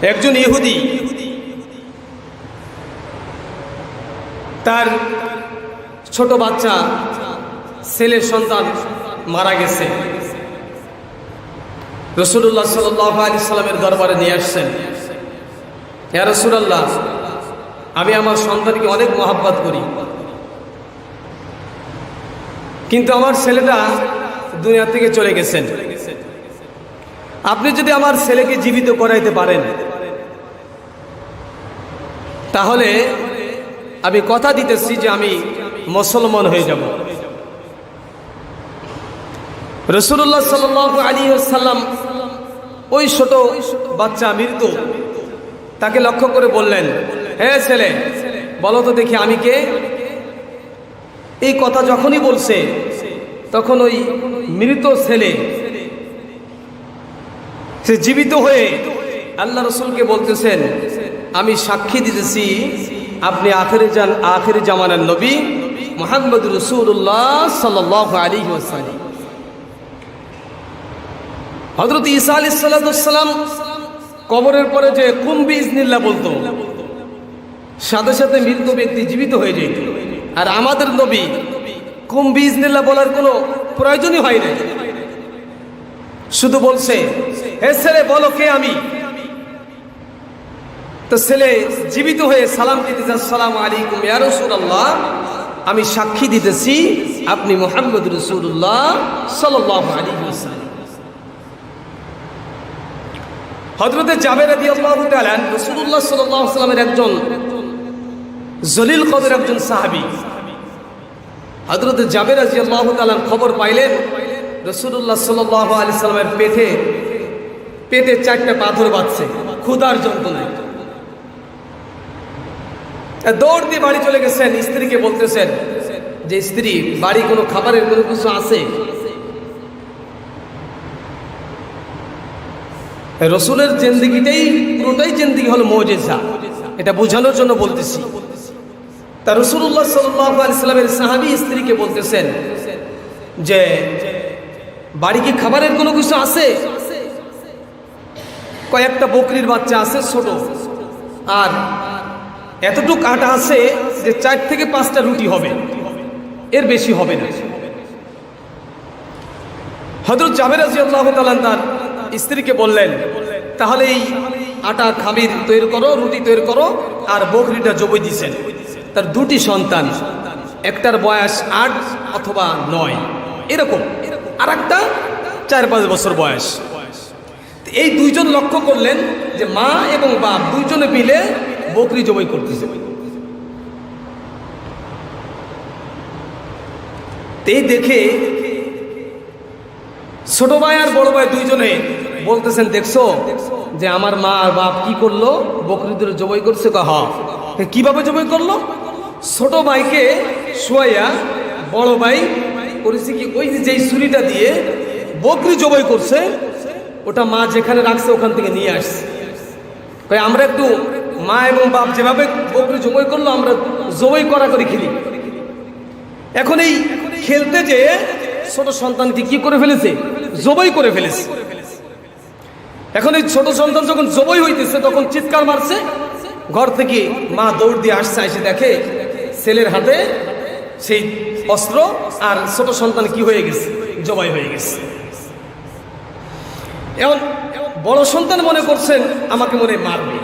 একজন ইহুদি তার ছোট বাচ্চা ছেলের সন্তান মারা গেছে। রাসূলুল্লাহ সাল্লাল্লাহু আলাইহি সাল্লামের দরবারে নিয়ে আসছেন। ইয়া রাসূলুল্লাহ, আমি আমার সন্তানকে অনেক মহব্বত করি, কিন্তু আমার ছেলেটা দুনিয়া থেকে চলে গেছেন। আপনি যদি আমার ছেলেকে জীবিত করাইতে পারেন তাহলে আমি কথা দিতেছি যে আমি মুসলমান হয়ে যাব। রাসূলুল্লাহ সাল্লাল্লাহু আলাইহি ওয়াসাল্লাম ওই ছোট বাচ্চা মৃত তাকে লক্ষ্য করে বললেন, হে ছেলে, বলো তো দেখি আমি কে? এই কথা যখনই বলছে তখন ওই মৃত ছেলে সে জীবিত হয়ে আল্লাহ রাসূলকে বলতেছেন, আমি সাক্ষী দিতেছি আপনি আখিরি জামানার নবী মুহাম্মদুর রাসূলুল্লাহ সাল্লাল্লাহু আলাইহি ওয়াসাল্লাম। হযরত ঈসা আলাইহিস সালাম কবরের পরে যে কুম বিইজনিল্লাহ বলতো, সাথে সাথে মৃত ব্যক্তি জীবিত হয়ে যেত। আর আমাদের নবী কুম বিইজনিল্লাহ বলার কোনো প্রয়োজনই হয় না, শুধু বলছে, হে ছেলে বলো কে আমি? তো ছেলে জীবিত হয়ে সালাম দিতেছে, আসসালামু আলাইকুম ইয়া রাসূলুল্লাহ, আমি সাক্ষী দিতেছি আপনি মুহাম্মদুর রাসূলুল্লাহ সাল্লাল্লাহু আলাইহি ওয়াসাল্লাম। হযরত জাবের রাদিয়াল্লাহু তাআলা রাসূলুল্লাহ সাল্লাল্লাহু আলাইহি ওয়াসাল্লামের একজন জলিল কদর একজন সাহাবী। হযরত জাবের রাদিয়াল্লাহু তাআলা খবর পাইলেন রাসূলুল্লাহ সাল্লাল্লাহু আলাইহি ওয়াসাল্লামের পেটে 4টা পাথর বাজছে ক্ষুধার যন্ত্রণায়। দৌড় দিয়ে বাড়ি চলে গেছেন, স্ত্রীকে বলতেছেন যে স্ত্রী, বাড়ি কোনো খাবারের কোনো কিছু আছে? রসুলের জিন্দেগিটাই পুরোটাই জিন্দেগি হলো মুজিজা, এটা বোঝানোর জন্য বলতেছি। তা রাসূলুল্লাহ সাল্লাল্লাহু আলাইহি ওয়াসাল্লামের সাহাবী স্ত্রীকে বলতেছেন যে বাড়ি কি খাবারের কোনো কিছু আছে? কয়েকটা বকরির বাচ্চা আছে ছোট, আর এতটুক আটা আছে যে 4 থেকে 5টা রুটি হবে, এর বেশি হবে না। হযরত জাবের রাদিয়াল্লাহু তাআলা তার স্ত্রীকে বললেন, তাহলে এই আটা খামির তৈরি করো, রুটি তৈরি করো, আর বকরিটা জবাই দিয়েছেন। তার 2টি সন্তান, একটার বয়স 8 অথবা 9 এরকম, আর একটা 4-5 বছর বয়স। এই দুইজন লক্ষ্য করলেন যে মা এবং বাপ দুইজনে মিলে বকরি জবাই করতেছে। এই দেখে ছোট ভাই আর বড় ভাই দুইজনে বলতেছেন, দেখছো যে আমার মা আর বাপ কি করলো? বকরি ধরে জবাই করছে। কিভাবে জবাই করলো? ছোট ভাইকে শোয়াইয়া বড় ভাই করেছে কি, ওই যে ছুরিটা দিয়ে বকরি জবাই করছে, ওটা মা যেখানে রাখছে ওখান থেকে নিয়ে আসছে। আমরা একটু মা এবং বাপ যেভাবে বকরি জবাই করলো আমরা জবাই করা করে খেলি। এখন এই খেলতে যে ছোট সন্তানটি কি করে ফেলেছে? জবাই করে ফেলেছে। এখন এই ছোট সন্তান যখন জবাই হইতেছে তখন চিৎকার মারছে, ঘর থেকে মা দৌড় দিয়ে আসছে, এসে দেখে ছেলের হাতে সেই অস্ত্র, আর ছোট সন্তান কি হয়ে গেছে? জবাই হয়ে গেছে। এখন বড় সন্তান মনে করছেন আমাকে মনে মারবে,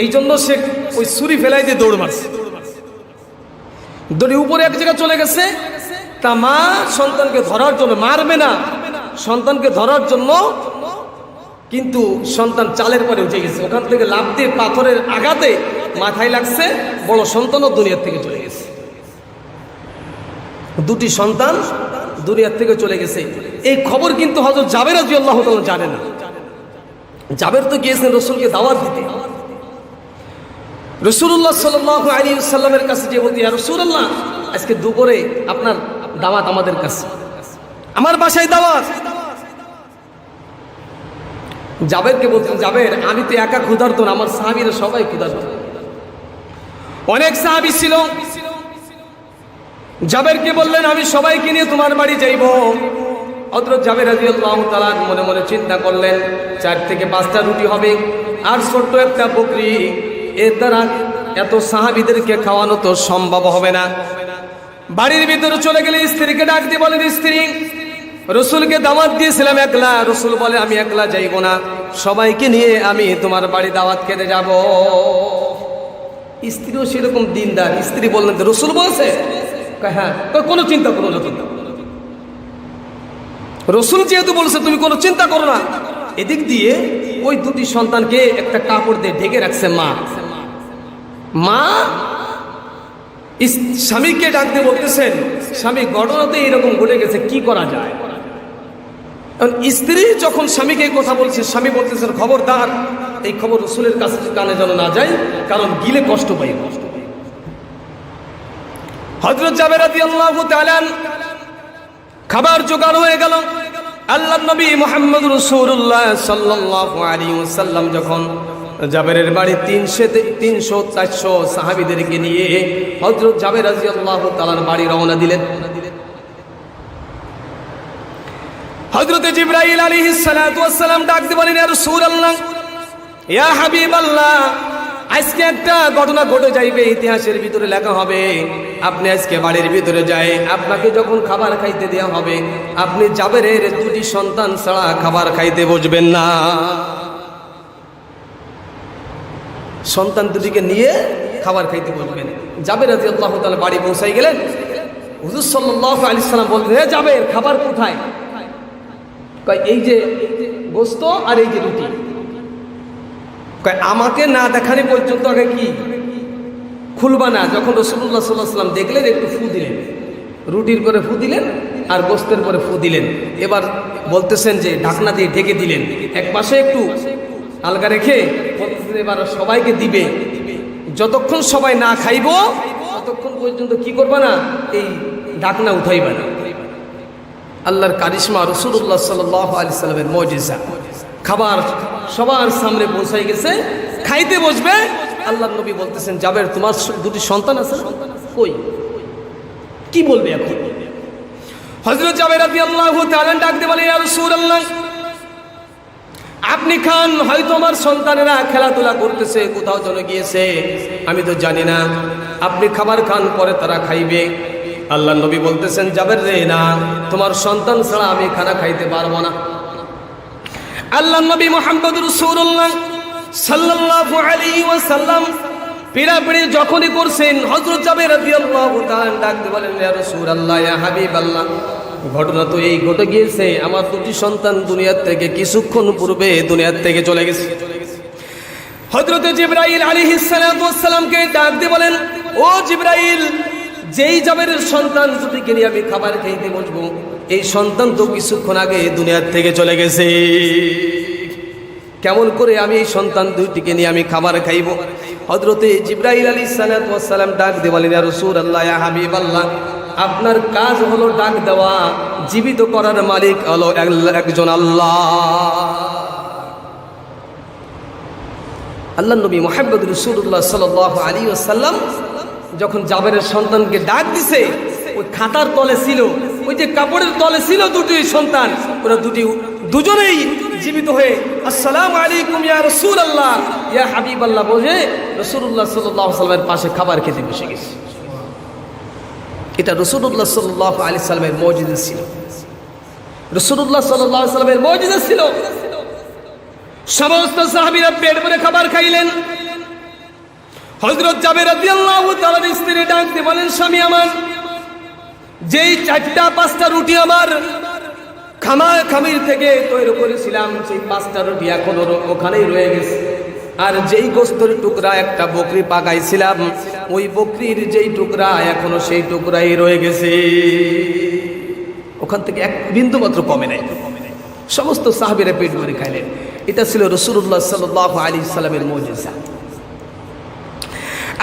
এই জন্য সে ওই ছুরি ফেলাই দিয়ে দৌড় মারছে। দড়ি উপরে এক জায়গায় চলে গেছে, তা মা সন্তানকে ধরার জন্য, মারবে না, সন্তানকে ধরার জন্য, কিন্তু সন্তান চালের পরে উঠে গেছে। ওখান থেকে লাফ দিয়ে পাথরের আঘাতে মাথায় লাগছে, বড় সন্তানও দুনিয়ার থেকে চলে গেছে। 2টি সন্তান দুনিয়ার থেকে চলে গেছে। এই খবর কিন্তু হযরত জাবের রাদিয়াল্লাহু তাআলা জানে না। জাবের তো গিয়েছেন রসুলকে দাওয়াত দিতে। রাসূলুল্লাহ সাল্লাল্লাহু আলাইহি ওয়াসাল্লামের কাছে যে বলতে, ইয়া রাসূলুল্লাহ, আজকে দুপুরে আপনার দাওয়াত আমাদের কাছে, আমার বাসায় দাওয়াত। জাবেরকে বলছেন, জাবের, আমি তো একা ক্ষুধার্ত না, আমার সাহাবীরা সবাই ক্ষুধার্ত। অনেক সাহাবী ছিল। জাবেরকে বললেন, আমি সবাইকে নিয়ে তোমার বাড়ি যাইব। হযরত জাবের রাদিয়াল্লাহু তাআলা মনে মনে চিন্তা করলেন, 4 থেকে 5টা রুটি হবে, আর ছোট্ট একটা বকরি, এর দ্বারা এত সাহাবীদেরকে খাওয়ানো তো সম্ভব হবে না। বাড়ির ভিতরে চলে গেলে স্ত্রীকে ডাক দিয়ে বলেন, স্ত্রী রসুলকে দাওয়াত দিয়েছিলাম একলা। রসুল বলে আমি একলা যাইব না, সবাইকে নিয়ে আমি তোমার বাড়ি দাওয়াত খেতে যাব। স্ত্রীও সেরকম দিনদার। স্ত্রী বললেন রসুল বলছে, হ্যাঁ, কোনো চিন্তা করো না, রসুল যেহেতু বলছে তুমি কোনো চিন্তা করো না। এদিক দিয়ে ওই দুটি সন্তানকে একটা কাপড় দিয়ে ঢেকে রাখছে মা স্বামীকে ডাকতে বলতেছেন, স্বামী ঘটনাতে এরকম ঘটে গেছে, কি করা যায়? স্ত্রী যখন স্বামীকে এই কথা বলছে, স্বামী বলতেছেন খবরদার, এই খবর রসুলের কাছে কানে যেন না যায়, কারণ গিলে কষ্ট পাই। হযরত জাবের রাদিয়াল্লাহু তাআলা খাবার জোগাড় হয়ে গেল। আল্লাহর নবী মুহাম্মদ রাসূলুল্লাহ সাল্লাল্লাহু আলাইহি ওয়াসাল্লাম যখন জাবেরের বাড়ি 300-400 সাহাবীদেরকে নিয়ে হযরত জাবের রাদিয়াল্লাহু তাআলার বাড়ি রওনা দিলেন। হযরত জিবরাইল আলাইহিস সালাতু ওয়াস সালাম ডাক দিয়ে বলেন, ইয়া রাসূলুল্লাহ, ইয়া হাবিবাল্লাহ, আজকে একটা ঘটনা ঘটে যাইবে, ইতিহাসের ভিতরে লেখা হবে। আপনি আজকে বাড়ির ভিতরে যায়, আপনাকে যখন খাবার খাইতে দেওয়া হবে, আপনি জাবেরের দুটি সন্তান ছাড়া খাবার খাইতে বসবেন না। সন্তান দুটিকে নিয়ে খাবার খাইতে বসবেন। জাবের রাদিয়াল্লাহু তাআলা বাড়ি পৌঁছাই গেলেন। হুজুর সাল্লাল্লাহু আলাইহি সাল্লাম বললেন, হে জাবের, খাবার কোথায়? কয় এই যে গোশত আর এই যে রুটি। কয় আমাকে না দেখানি পর্যন্ত আগে কি খুলবা না। যখন রাসূলুল্লাহ সাল্লাল্লাহু আলাইহি সাল্লাম দেখলেন, একটু ফু দিলেন, রুটির পরে ফু দিলেন আর গোশতের পরে ফু দিলেন। এবার বলতেছেন যে ঢাকনা দিয়ে ঢেকে দিলেন, এক পাশে একটু আলগা রেখে বলতেছেন এবার সবাইকে দিবে। যতক্ষণ সবাই না খাইব ততক্ষণ পর্যন্ত কি করবা না, এই ঢাকনা উঠাইবা না। আল্লাহর কারিশমা, রাসূলুল্লাহ সাল্লাল্লাহু আলাইহি সাল্লামের মুজিজা। খাবার সবার সামনে পৌঁছাই গেছে, খাইতে বসবে। আল্লাহর নবী বলতেছেন, জাবের, তোমার দুটি সন্তান আছে না? কই, কি বলবে এখন? হযরত জাবের রাদিয়াল্লাহু তাআলা ডাক দিয়ে বলে, ইয়া রাসূলুল্লাহ, আপনি খান, হয়তো আমার সন্তানেরা খেলাধুলা করতেছে, কোথাও যেন গিয়েছে, আমি তো জানি না। আপনি খাবার খান, পরে তারা খাইবে। আল্লাহর নবী বলতেছেন, জাবের রে, না, তোমার সন্তান ছাড়া আমি খানা খাইতে পারবো না। আল্লাহর নবী মুহাম্মদ রাসূলুল্লাহ সাল্লাল্লাহু আলাইহি ওয়াসাল্লাম পিড়াপিড়ি যখনই করছেন, হযরত জাবের রাদিয়াল্লাহু তাআলা ডাকতে বলেন, ইয়া রাসূলুল্লাহ, ইয়া হাবিবাল্লাহ, ঘটনা তো এই ঘটে গিয়েছে, আমার দুটি সন্তান দুনিয়ার থেকে কিছুক্ষণ পূর্বে দুনিয়ার থেকে চলে গেছে। হযরত জিবরাইল আলাইহিস সালাতু ওয়াস সালামকে ডাক দিয়ে বলেন, ও জিবরাইল, যেই জাবেরের সন্তান দুটিকে নিয়ে আমি খাবার খাইতে বসবো, এই সন্তান তো কিছুক্ষণ আগে দুনিয়ার থেকে চলে গেছে। কেমন করে আমি এই সন্তান দুটিকে নিয়ে আমি খাবার খাইব? হযরতে জিবরাইল আলাইহিস সালাতু ওয়াস সালাম ডাক দিয়ে বলেন, ইয়া রাসূলুল্লাহ, ইয়া হাবিবাল্লাহ, আপনার কাজ হলো ডাক দেওয়া, জীবিত করার মালিক হলো একজন আল্লাহ। আল্লাহর নবী মুহাম্মদ রাসূলুল্লাহ সাল্লাল্লাহু আলাইহি ওয়াসাল্লাম যখন জাবেরের সন্তানকে ডাক দিছে, ওই খাতার তলে ছিল, ওই যে কাপড়ের তলে ছিল দুটি সন্তান, ওরা দুজনেই জীবিত হয়ে আসসালামু আলাইকুম ইয়া রাসূলুল্লাহ, ইয়া হাবিবাল্লাহ বলে রাসূলুল্লাহ সাল্লাল্লাহু আলাইহি ওয়াসাল্লামের পাশে খাবার খেতে বসে গেছে। এটা রাসূলুল্লাহ সাল্লাল্লাহু আলাইহি ওয়াসাল্লামের মুজিজা ছিল। রাসূলুল্লাহ সাল্লাল্লাহু আলাইহি ওয়াসাল্লামের মুজিজা ছিল। সমস্ত সাহাবীরা পেট ভরে খাবার খাইলেন। হযরত জাবের রাদিয়াল্লাহু তাআলার স্ত্রী ডাক দিয়ে বলেন, স্বামী আমার, যেই 4-5টা রুটি আমার খামির থেকে তৈরি করেছিলাম, সেই 5টা রুটি এখনো ওখানেই রয়ে গেছে। আর যেই গোস্তের টুকরা একটা বকরি পাকাইছিলাম, ওই বকরির যেই টুকরা এখনো সেই টুকরাই রয়ে গেছে, ওখান থেকে এক বিন্দু মাত্র কমে নাই। সমস্ত সাহাবীরা পেট ভরে খাইলেন। এটা ছিল রাসূলুল্লাহ সাল্লাল্লাহু আলাইহি সাল্লামের মুজিজা।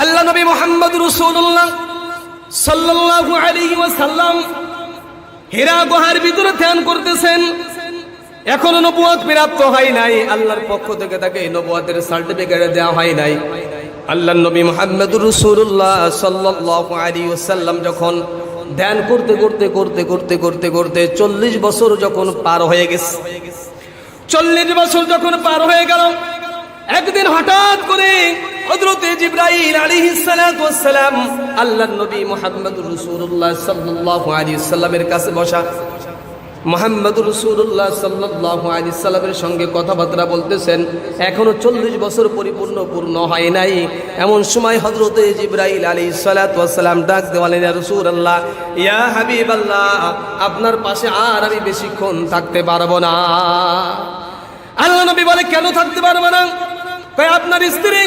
আল্লাহ নবী মুহাম্মদ রাসূলুল্লাহ সাল্লাল্লাহু আলাইহি ওয়াসাল্লাম হিরা গুহার ভিতরে ধ্যান করতেছেন। এখনো নবুয়ত প্রাপ্ত হয় নাই, আল্লাহর পক্ষ থেকে তাকে নবুয়তের সার্টিফিকেট দেওয়া হয় নাই। আল্লাহর নবী মুহাম্মদ রাসূলুল্লাহ সাল্লাল্লাহু আলাইহি ওয়াসাল্লাম যখন ধ্যান করতে করতে করতে করতে করতে করতে 40 বছর যখন পার হয়ে গেছে, 40 বছর যখন পার হয়ে গেল, একদিন হঠাৎ করে হযরতে জিবরাইল আলাইহিস সালাতু ওয়াস সালাম আল্লাহর নবী মুহাম্মদুর রাসূলুল্লাহ সাল্লাল্লাহু আলাইহি সাল্লামের কাছে বসা, মুহাম্মদুর রাসূলুল্লাহ সাল্লাল্লাহু আলাইহি সাল্লামের সঙ্গে কথাবার্তা বলতেছেন। এখনো 40 বছর পূর্ণ হয় নাই। এমন সময় হযরতে জিবরাইল আলাইহিস সালাতু ওয়াস সালাম ডাক দেওয়ালেন, ইয়া রাসূলুল্লাহ, ইয়া হাবিবাল্লাহ, আপনার পাশে আর আমি বেশিক্ষণ থাকতে পারবো না। আল্লাহ নবী বলে, কেন থাকতে পারবো না? কয়, আপনার স্ত্রী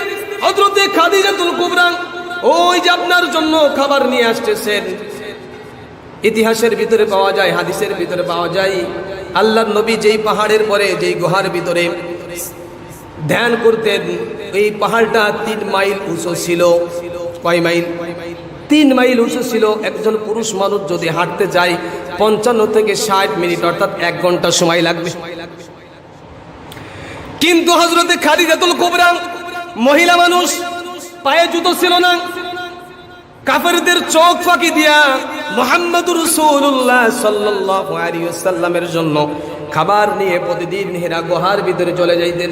হযরতে খাদিজাতুল কুবরা ওই যে আপনার জন্য খাবার নিয়ে আসতেছেন। ইতিহাসের ভিতরে পাওয়া যায়, হাদিসের ভিতরে পাওয়া যায়, আল্লাহর নবী যেই পাহাড়ের পরে যেই গুহার ভিতরে ধ্যান করতেন, এই পাহাড়টা 3 মাইল উঁচু ছিল। কয় মাইল? 3 মাইল উঁচু ছিল। একজন পুরুষ মানুষ যদি হাঁটতে যায় 55 থেকে 60 মিনিট, অর্থাৎ 1 ঘন্টা সময় লাগবে। কিন্তু হযরতে খাদিজাতুল কুবরা মহিলা মানুষ, পায়ে জুতো ছিল না, কাফেরদের চোখ ফাঁকি দিয়া মুহাম্মদুর রাসূলুল্লাহ সাল্লাল্লাহু আলাইহি ওয়াসাল্লামের জন্য খাবার নিয়ে প্রতিদিন হেরা গুহার ভিতরে চলে যাইতেন।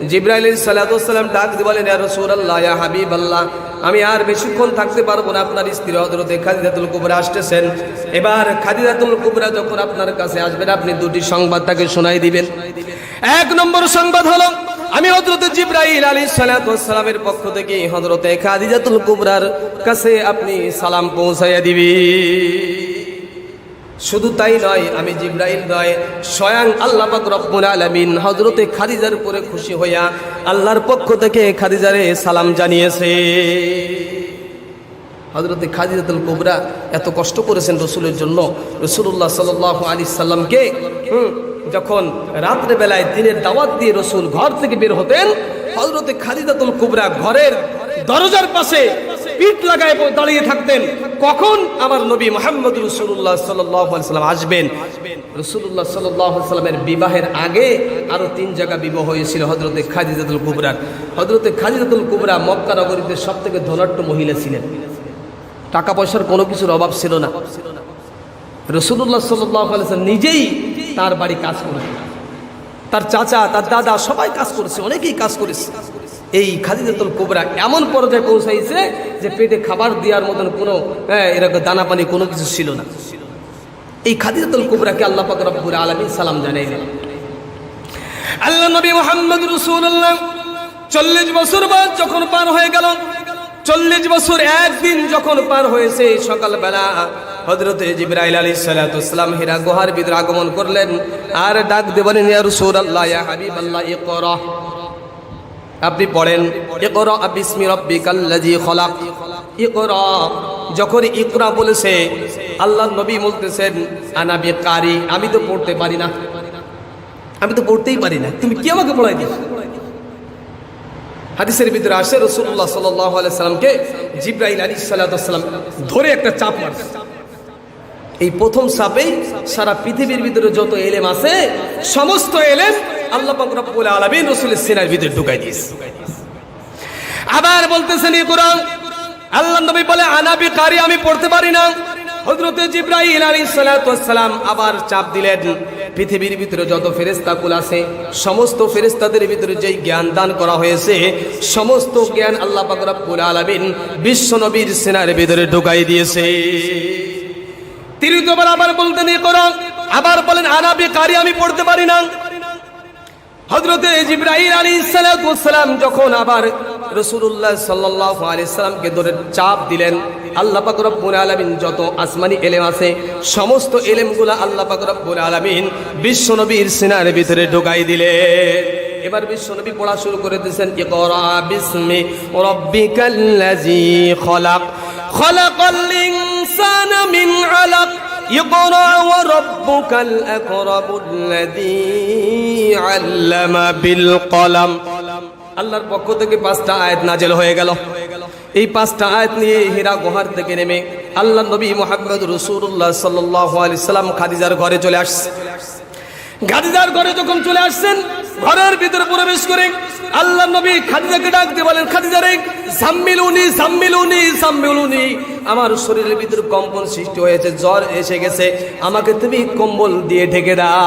জিবরাইল আলাইহিস সালাতু ওয়াস সালাম ডাক দিয়ে বলেন, ইয়া রাসূলুল্লাহ, ইয়া হাবিবাল্লাহ, আমি আর বেশিক্ষণ থাকতে পারবো না, আপনার স্ত্রী হযরতে খাদিজাতুল কুবরা আসতেছেন। এবার খাদিজাতুল কুবরা যখন আপনার কাছে আসবেন, আপনি 2টি সংবাদ তাকে শোনাই দিবেন। 1 নম্বর সংবাদ হলো, আমি হযরতে জিবরাইল আলাইহিস সালাতু ওয়াস সালামের পক্ষ থেকে হযরতে খাদিজাতুল কুবরার কাছে আপনি সালাম পৌঁছাইয়া দিবি। শুধু তাই নয়, আমি জিবরাইল নয়, স্বয়ং আল্লাহ পাক রব্বুল আলামিন হযরতে খাদিজার উপরে খুশি হইয়া আল্লাহর পক্ষ থেকে খাদিজারে সালাম জানিয়েছে। হযরতে খাদিজাতুল কুবরা এত কষ্ট করেছেন রাসূলের জন্য। রাসূলুল্লাহ সাল্লাল্লাহু আলাইহি সাল্লামকে যখন রাত্রে বেলায় দিনের দাওয়াত দিয়ে রাসূল ঘর থেকে বের হতেন, হযরতে খাদিজাতুল কুবরা ঘরের দরজার পাশে পিঠ লাগায় দাঁড়িয়ে থাকতেন, কখন আমার নবী মুহাম্মদ রাসূলুল্লাহ সাল্লাল্লাহু আলাইহি সাল্লাম আসবেন। রাসূলুল্লাহ সাল্লাল্লাহু আলাইহি সাল্লামের বিবাহের আগে আরো 3 জায়গা বিবাহ হয়েছিল হযরতে খাদিজাতুল কুবরার। হযরতে খাদিজাতুল কুবরা মক্কা নগরীতে সবথেকে ধনাঢ্য মহিলা ছিলেন। টাকা পয়সার কোনো কিছুর অভাব ছিল না। রাসূলুল্লাহ সাল্লাল্লাহু আলাইহি সাল্লাম নিজেই তার বাড়ি কাজ করেছেন, তার চাচা, তার দাদা সবাই কাজ করেছে, অনেকেই কাজ করেছে। এই খাদিজাতুল কুবরা এমন পর্যায়ে পৌঁছাইছে যে পেটে খাবার দেওয়ার মতন কোনো এরকম দানা পানি কোনো কিছু ছিল না। এই খাদিজাতুল কুবরাকে আল্লাহ পাক রব্বুল আলামিন সালাম জানাইলেন। আল্লাহ নবী মুহাম্মদ রাসূলুল্লাহ 40 বছর বাদ যখন পার হয়ে গেল, 40 বছর একদিন যখন পার হয়েছে, সকালবেলা হযরতে জিবরাইল আলাইহিস সালাতু ওয়াস সালাম হিরা গুহার ভিতরে আগমন করলেন আর ডাক দিয়ে বলেন, ইয়া রাসূলুল্লাহ, ইয়া হাবিবাল্লাহ, ইকরা, আপনি পড়েন, ইকরা বিসমি রাব্বিকাল্লাযী খলাক, ইকরা। যখন ইকরা বলেছে, আল্লাহর নবী বলতেছেন, আনা বিকারি, আমি তো পড়তে পারি না, আমি তো পড়তেই পারি না, তুমি কি আমাকে পড়াই দিও? হাদিসের ভিতরে আসে রাসূলুল্লাহ সাল্লাল্লাহু আলাইহি সাল্লামকে জিবরাইল আলাইহিস সালাতু ওয়াস সালাম ধরে একটা চাপ মারছে। এই প্রথম চাপেই সারা পৃথিবীর ভিতরে যত এলেম আছে সমস্ত এলেম আল্লাহ পাক রব্বুল আলামিন রাসূলের সিনার ভিতরে ঢুকাই দিয়েছে। আবার বলতেছেন ইকরা, আল্লাহর নবী বলে, আনা বিকারি, আমি পড়তে পারি না। হযরতে জিবরাইল আলাইহিস সালাতু ওয়াস সালাম আবার চাপ দিলেন। পৃথিবীর ভিতরে যত ফেরেশতাকুল আছে সমস্ত ফেরেশতাদের ভিতরে যেই জ্ঞান দান করা হয়েছে সমস্ত জ্ঞান আল্লাহ পাক রব্বুল আলামিন বিশ্ব নবীর সিনার ভিতরে ঢুকাই দিয়েছে। তৃতীয়বার আবার বলতেন ইকরা, আবার বলেন আনা বিকারি, আমি পড়তে পারি না। হযরতে জিবরাইল আলাইহিস সালাতু ওয়াস সালাম যখন আবার রাসূলুল্লাহ সাল্লাল্লাহু আলাইহি সাল্লামকে ধরে চাপ দিলেন, আল্লাহ পাক রব্বুল আলামিন যত আসমানি ইলম আছে সমস্ত ইলমগুলো আল্লাহ পাক রব্বুল আলামিন বিশ্ব নবীর সিনার ভিতরে ঢুকাই দিলেন। এবার বিশ্ব নবী পড়া শুরু করে দিয়েছেন, ইকরা বিসমি রাব্বিকাল্লাযী খলাক, খলাকাল ইনসানা মিন আলাক, ইকরা ওয়া রাব্বুকাল আকরামুল্লাযী আল্লামা বিল কলম। আল্লাহর পক্ষ থেকে 5টা আয়াত নাযিল হয়ে গেল। এই 5টা আয়াত নিয়ে হীরা গুহার থেকে নেমে আল্লাহর নবী মুহাম্মদ রাসূলুল্লাহ সাল্লাল্লাহু আলাইহি সাল্লাম খাদিজার ঘরে চলে আসছে। খাদিজার ঘরে যখন চলে আসছেন, ঘরের ভিতরে প্রবেশ করে আল্লাহর নবী খাদিজাকে ডাক দিয়ে বলেন, খাদিজা রে, জাম্মিলুনি জাম্মিলুনি জাম্মিলুনি, আমার শরীরের ভিতরে কম্পন সৃষ্টি হয়েছে, জ্বর এসে গেছে, আমাকে তুমি কম্বল দিয়ে ঢেকে দাও।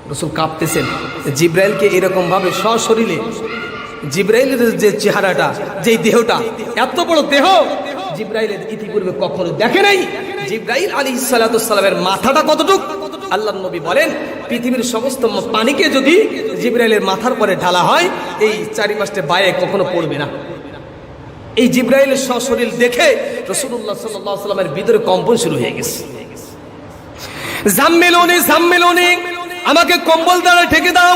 রাসূল কাঁপতেছেন। জিব্রাইলকে এরকম ভাবে সশরীরে, জিব্রাইলের যে চেহারাটা, যে দেহটা, এত বড় দেহ জিব্রাইলের ইতিপূর্বে কখনো দেখে নাই। জিব্রাইল আলাইহিস সালাতু ওয়াস সালামের মাথাটা কতটুক, আল্লাহর নবী বলেন পৃথিবীর সমস্ত পানিকে যদি জিব্রাইলের মাথার পরে ঢালা হয় এই চারিপাশে বায়ে কখনো পড়বে না। এই জিব্রাইলের সশরীর দেখে রাসূলুল্লাহ সাল্লাল্লাহু আলাইহি ওয়াসাল্লামের ভিতরে কম্পন শুরু হয়ে গেছে। জাম্মিলুনি জাম্মিলুনি, আমাকে কম্বল দ্বারা ঢেকে দাও,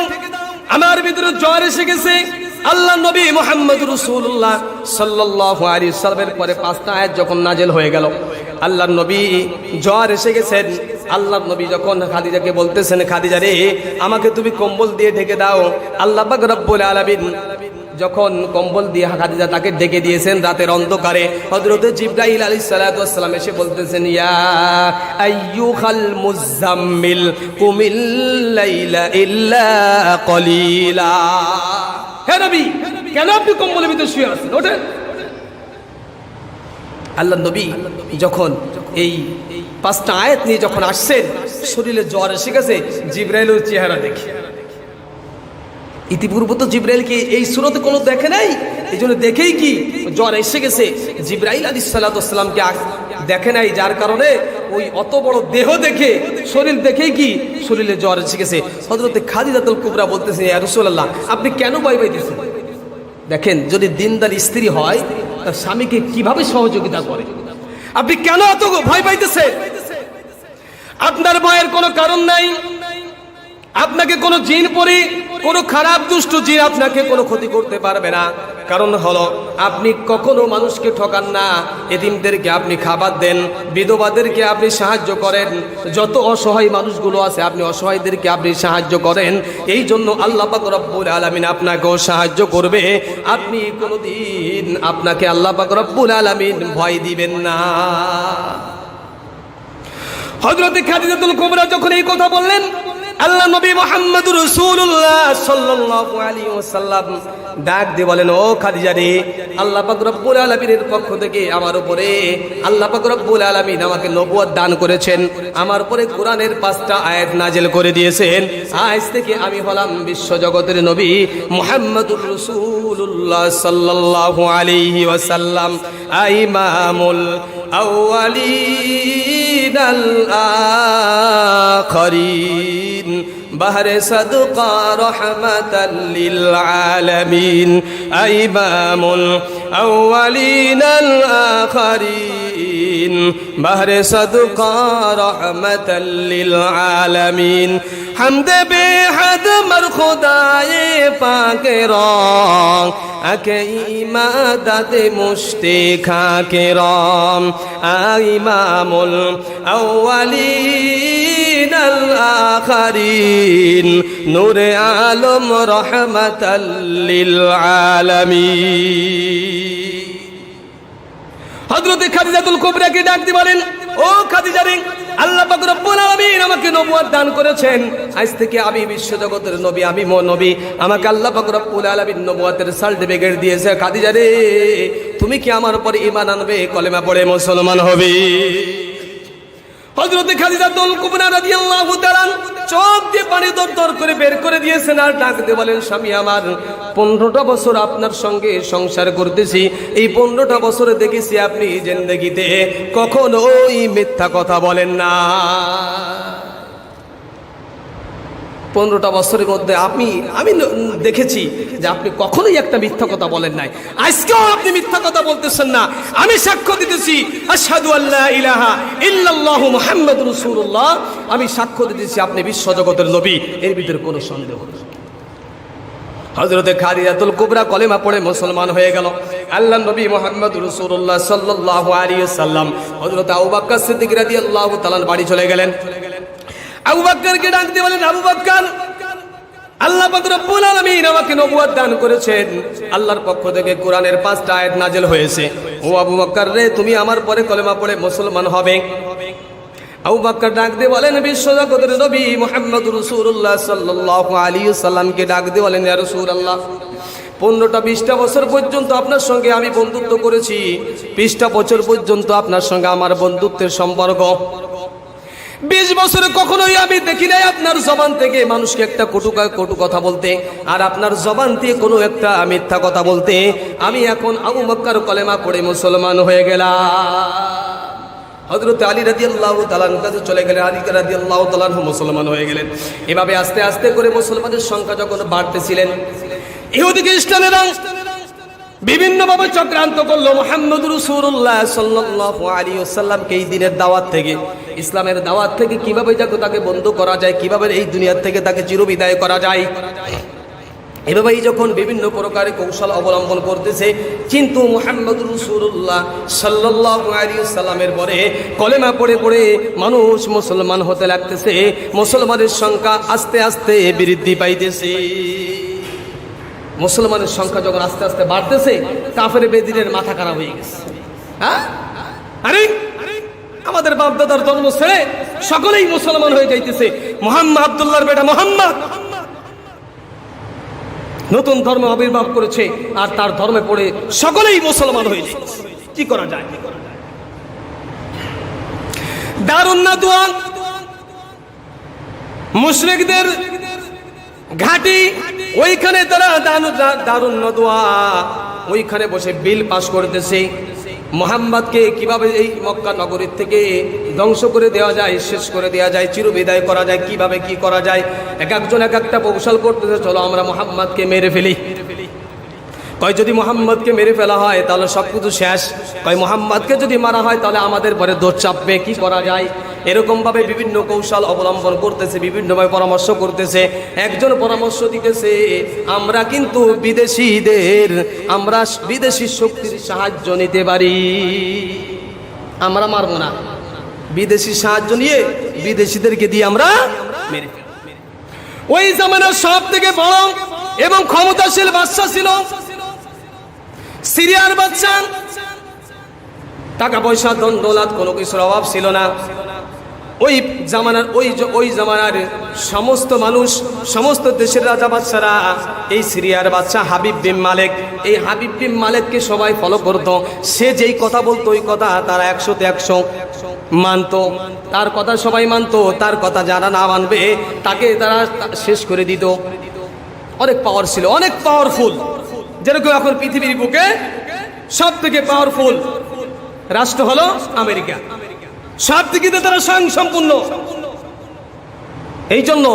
আমার ভিতরে জ্বর এসে গেছে। আল্লাহ নবী মুহাম্মদ রাসূলুল্লাহ সাল্লাল্লাহু আলাইহি ওয়াসাল্লামের পরে 5টা আয়াত যখন নাজিল হয়ে গেল, আল্লাহর নবী জ্বর এসে গেছেন। আল্লাহর নবী যখন খাদিজাকে বলতেছেন, খাদিজা রে আমাকে তুমি কম্বল দিয়ে ঢেকে দাও, আল্লাহ পাক রব্বুল আলামিন যখন কম্বল দিয়ে খাদিজা তাকে ডেকে দিয়েছেন রাতের অন্ধকারে, হযরত জিবরাইল আলাইহিস সালাতু ওয়াস সালাম এসে বলতেছেন, ইয়া আইয়ুহাল মুজাম্মিল কুমিল লাইলা ইল্লা কলিলা। হে নবী, কেন আপনি কম্বলের ভিতরে শুয়ে আছেন, ওঠেন। আল্লাহ নবী যখন এই 5টা আয়াত নিয়ে যখন আসছেন, শরীরে জ্বর এসে গেছে। জিবরাইলের চেহারা দেখে, ইতিপূর্বে তো জিবরাইলকে এই সুরতে কোনো দেখে নাই, এই জন্য দেখেই কি জ্বর এসে গেছে। জিবরাইল আলাইহিস সালাতু ওয়াস সালামকে দেখে নাই, যার কারণে ওই অত বড় দেহ দেখে, শরীর দেখেই কি শরীরে জ্বর এসে গেছে। হযরত খাদিজাতুল কুবরা বলতেছেন, ইয়া রাসূলুল্লাহ আপনি কেন ভয় পাইতেছেন? দেখেন, যদি দিনদার স্ত্রী হয় তার স্বামীকে কিভাবে সহযোগিতা করে, আপনি কেন এত ভয় পাইতেছেন? আপনার ভয়ের কোনো কারণ নাই। আপনাকে কোনো জিন পরি, কোনো খারাপ দুষ্ট জিন আপনাকে কোনো ক্ষতি করতে পারবে না। কারণ হলো আপনি কখনো মানুষকে ঠকান না, এতিমদেরকে আপনি খাবার দেন, বিধবাদেরকে আপনি সাহায্য করেন, যত অসহায় মানুষগুলো আছে আপনি অসহায়দেরকে আপনি সাহায্য করেন। এই জন্য আল্লাহ পাক রব্বুল আলামিন আপনাকেও সাহায্য করবে। আপনি কোনোদিন আপনাকে আল্লাহ পাক রব্বুল আলামিন ভয় দিবেন না। হযরত খাদিজাতুল কুবরা যখন এই কথা বললেন, আল্লাহ নবী মুহাম্মদুর রাসূলুল্লাহ সাল্লাল্লাহু আলাইহি ওয়াসাল্লাম ডাক দিয়ে বলেন, ও খাদিজা রে, আল্লাহ পাক রব্বুল আলামিনের পক্ষ থেকে আমার উপরে আল্লাহ পাক রব্বুল আলামিন আমাকে নবুয়ত দান করেছেন, আমার উপরে কোরআনের 5টা আয়াত নাজিল করে দিয়েছেন। আজ থেকে আমি হলাম বিশ্ব জগতের নবী মুহাম্মদুর রাসূলুল্লাহ সাল্লাল্লাহু আলাইহি ওয়াসাল্লাম, ইমামুল আউয়ালিন আল আখিরিন, বাহরে সাদকা রহমাতাল লিল আলামিন, ইমামুল আউয়ালিন আল আখিরিন, বাহরে সাদকা রহমাতাল লিল আলামিন। হামদে বেহদ মর খুদায়ে পাকে রং, আকে ইমাদতে মুশতে খাকে রং, ইমামুল আউয়ালিন আল আখিরিন, নূরে আলম রহমাতাল লিল আলামিন। হযরত খাদিজাতুল কুবরাকে ডাক দিয়ে বলেন, ও খাদিজা রে, আল্লাহ পাক রব্বুল আলামিন আমাকে নবুয়ত দান করেছেন। আজ থেকে আমি বিশ্বজগতের নবী, আমি নবী, আমাকে আল্লাহ পাক রব্বুল আলামিন নবুয়তের সার্টিফিকেট দিয়েছে। খাদিজা রে, তুমি কি আমার উপর ঈমান আনবে, কলেমা পড়ে মুসলমান হবে? হযরত খাদিজাতুল কুবরা রাদিয়াল্লাহু তাআলা চোখ দিয়ে পানি দরদর করে বের করে দিয়েছেন, আর ডাক দিয়ে বলেন, স্বামী আমার, 15টা বছর আপনার সঙ্গে সংসার করতেছি, এই 15টা বছরে দেখেছি আপনি জিন্দেগিতে কখনোই মিথ্যা কথা বলেন না। 15টা বছরের মধ্যে আমি দেখেছি যে আপনি কখনোই একটা মিথ্যা কথা বলেন নাই। আজকেও আপনি মিথ্যা কথা বলতেছেন না। আমি সাক্ষ্য দিতেছি, আশহাদু আল্লা ইলাহা ইল্লাল্লাহু মুহাম্মাদুর রাসূলুল্লাহ, আমি সাক্ষ্য দিতেছি আপনি বিশ্বজগতের নবী, এর ভিতরে কোনো সন্দেহ নেই। হযরত খাদিজাতুল কুবরা কলেমা পড়ে মুসলমান হয়ে গেল। আল্লাহ নবী মুহাম্মদ রাসূলুল্লাহ সাল্লাল্লাহু আলাইহি ওয়াসাল্লাম হযরত আবু বকর সিদ্দিক রাদিয়াল্লাহু তাআলা বাড়ি চলে গেলেন। আবু বকরকে ডাক দিয়ে বলেন, আবু বকর, আল্লাহ পাক রব্বুল আলামিন আমাকে নবুয়ত দান করেছেন, আল্লাহর পক্ষ থেকে কোরআনের 5টা আয়াত নাজিল হয়েছে। ও আবু বকর রে, তুমি আমার পরে কলেমা পড়ে মুসলমান হবে। আবু বকর ডাক দিয়ে বলেন, বিশ্বজগতের নবী মুহাম্মদুর রাসূলুল্লাহ সাল্লাল্লাহু আলাইহি ওয়াসাল্লামকে ডাক দিয়ে বলেন, ইয়া রাসূলুল্লাহ, 15টা 20টা বছর পর্যন্ত আপনার সঙ্গে আমি বন্ধুত্ব করেছি, 20টা বছর পর্যন্ত আপনার সঙ্গে আমার বন্ধুত্বের সম্পর্ক। 20 বছরে কখনোই আমি দেখি নাই আপনার জবান থেকে মানুষকে একটা কটু কথা বলতে, আর আপনার জবান দিয়ে কোনো একটা মিথ্যা কথা বলতে। আমি এখন আবু বকর কলেমা পড়ে মুসলমান হয়ে গেলাম। হযরত আলী রাদিয়াল্লাহু তাআলা কাছে চলে গেলেন, আলী রাদিয়াল্লাহু তাআলা মুসলমান হয়ে গেলেন। এভাবে আস্তে আস্তে করে মুসলমানের সংখ্যা যখন বাড়তেছিলেন, ইহুদি খ্রিস্টানেরা বিভিন্নভাবে চক্রান্ত করলো মুহাম্মদ রাসূলুল্লাহ সাল্লাল্লাহু আলাইহি ওয়াসাল্লামকে এই দিনের দাওয়াত থেকে, ইসলামের দাওয়াত থেকে কিভাবে তাকে বন্ধ করা যায়, কিভাবে এই দুনিয়া থেকে তাকে চিরবিদায় করা যায়। এভাবেই যখন বিভিন্ন প্রকার কৌশল অবলম্বন করতেছে, কিন্তু মুহাম্মদ রাসূলুল্লাহ সাল্লাল্লাহু আলাইহি ওয়াসাল্লামের পরে কলেমা পড়ে পড়ে মানুষ মুসলমান হতে লাগতেছে। মুসলমানের সংখ্যা আস্তে আস্তে বৃদ্ধি পাইতেছে। মুসলমানের সংখ্যা যখন আস্তে আস্তে বাড়তেছে, কাফের বেদিনের মাথা খারাপ হয়ে গেছে। হ্যাঁ, আরে আমাদের বাপদাদার ধর্ম ছেড়ে সকলেই মুসলমান হয়ে যাইতেছে। মুহাম্মদ আব্দুল্লাহর বেটা মুহাম্মদ নতুন ধর্ম আবির্ভাব করেছে, আর তার ধর্মে পড়ে সকলেই মুসলমান হয়ে যাচ্ছে। কি করা যায়? দারুন নাদওয়া মুশরিকদের ঘাঁটি, ওইখানে তারা দারুন নাদওয়া ওইখানে বসে বিল পাস করতেছে। মুহাম্মদকে কিভাবে এই মক্কা নগরীর থেকে ধ্বংস করে দেওয়া যায়, শেষ করে দেওয়া যায়, চিরবিদায় করা যায়, কিভাবে কি করা যায়। এক একজন এক একটা কৌশল করতেছে, চলো আমরা মুহাম্মদকে মেরে ফেলি। কয় যদি মুহাম্মদকে মেরে ফেলা হয় তাহলে সবকিছু শেষ। কয় মুহাম্মদকে যদি মারা হয় তাহলে আমাদের পরে দোষ চাপবে, কি করা যায়। এরকম ভাবে বিভিন্ন কৌশল অবলম্বন করতেছে, বিভিন্নভাবে পরামর্শ করতেছে। একজন পরামর্শ দিতেছে, আমরা কিন্তু আমরা বিদেশি শক্তির সাহায্য নিতে পারি, আমরা মারবো না, বিদেশি সাহায্য নিয়ে বিদেশিদেরকে দিয়ে আমরা মেরে ফেলব। ওই জামানার সব থেকে বড় এবং ক্ষমতাশীল বাদশা ছিল সিরিয়ার বাদশা। টাকা পয়সা ধন দৌলত কোনো কিছুর অভাব ছিল না। ওই জামানার সমস্ত মানুষ, সমস্ত দেশের রাজা বাদশারা এই সিরিয়ার বাদশা হাবিব বিন মালেক, এই হাবিব বিন মালেককে সবাই ফলো করত। সে যেই কথা বলতো ওই কথা তারা 100তে 100 মানতো, তার কথা সবাই মানতো। তার কথা যারা না মানবে তাকে তারা শেষ করে দিত। অনেক পাওয়ার ছিল, অনেক পাওয়ারফুল। যেরকম এখন পৃথিবীর বুকে সব থেকে পাওয়ারফুল রাষ্ট্র হলো আমেরিকা, সব দিকে তারা স্বয়ংসম্পূর্ণ। এই জন্য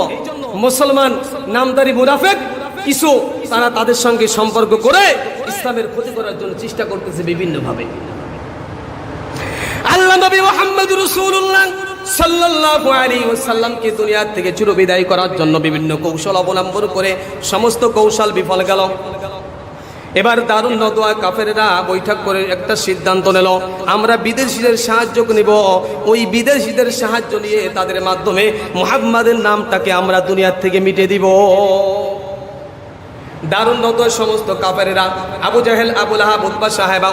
মুসলমান নামদারি মুনাফিক কিছু তারা তাদের সঙ্গে সম্পর্ক করে ইসলামের ক্ষতি করার জন্য চেষ্টা করতেছে বিভিন্নভাবে। আল্লাহ নবী মুহাম্মদ রাসূলুল্লাহ সাল্লাল্লাহু আলাইহি ওয়াসাল্লামকে দুনিয়া থেকে চিরবিদায় করার জন্য বিভিন্ন কৌশল অবলম্বন করে সমস্ত কৌশল বিফল গেল। এবার দারুন নাদওয়া কাফেররা বৈঠক করে একটা সিদ্ধান্ত নিল, আমরা বিদেশিদের সাহায্য নিব। ওই বিদেশিদের সাহায্য নিয়ে তাদের মাধ্যমে মুহাম্মাদের নামটাকে আমরা দুনিয়া থেকে মিটে দিব। দারুন নাদওয়ার সমস্ত কাফেররা, আবু জাহেল, আবু লাহাব, উতবা, সাহেবা,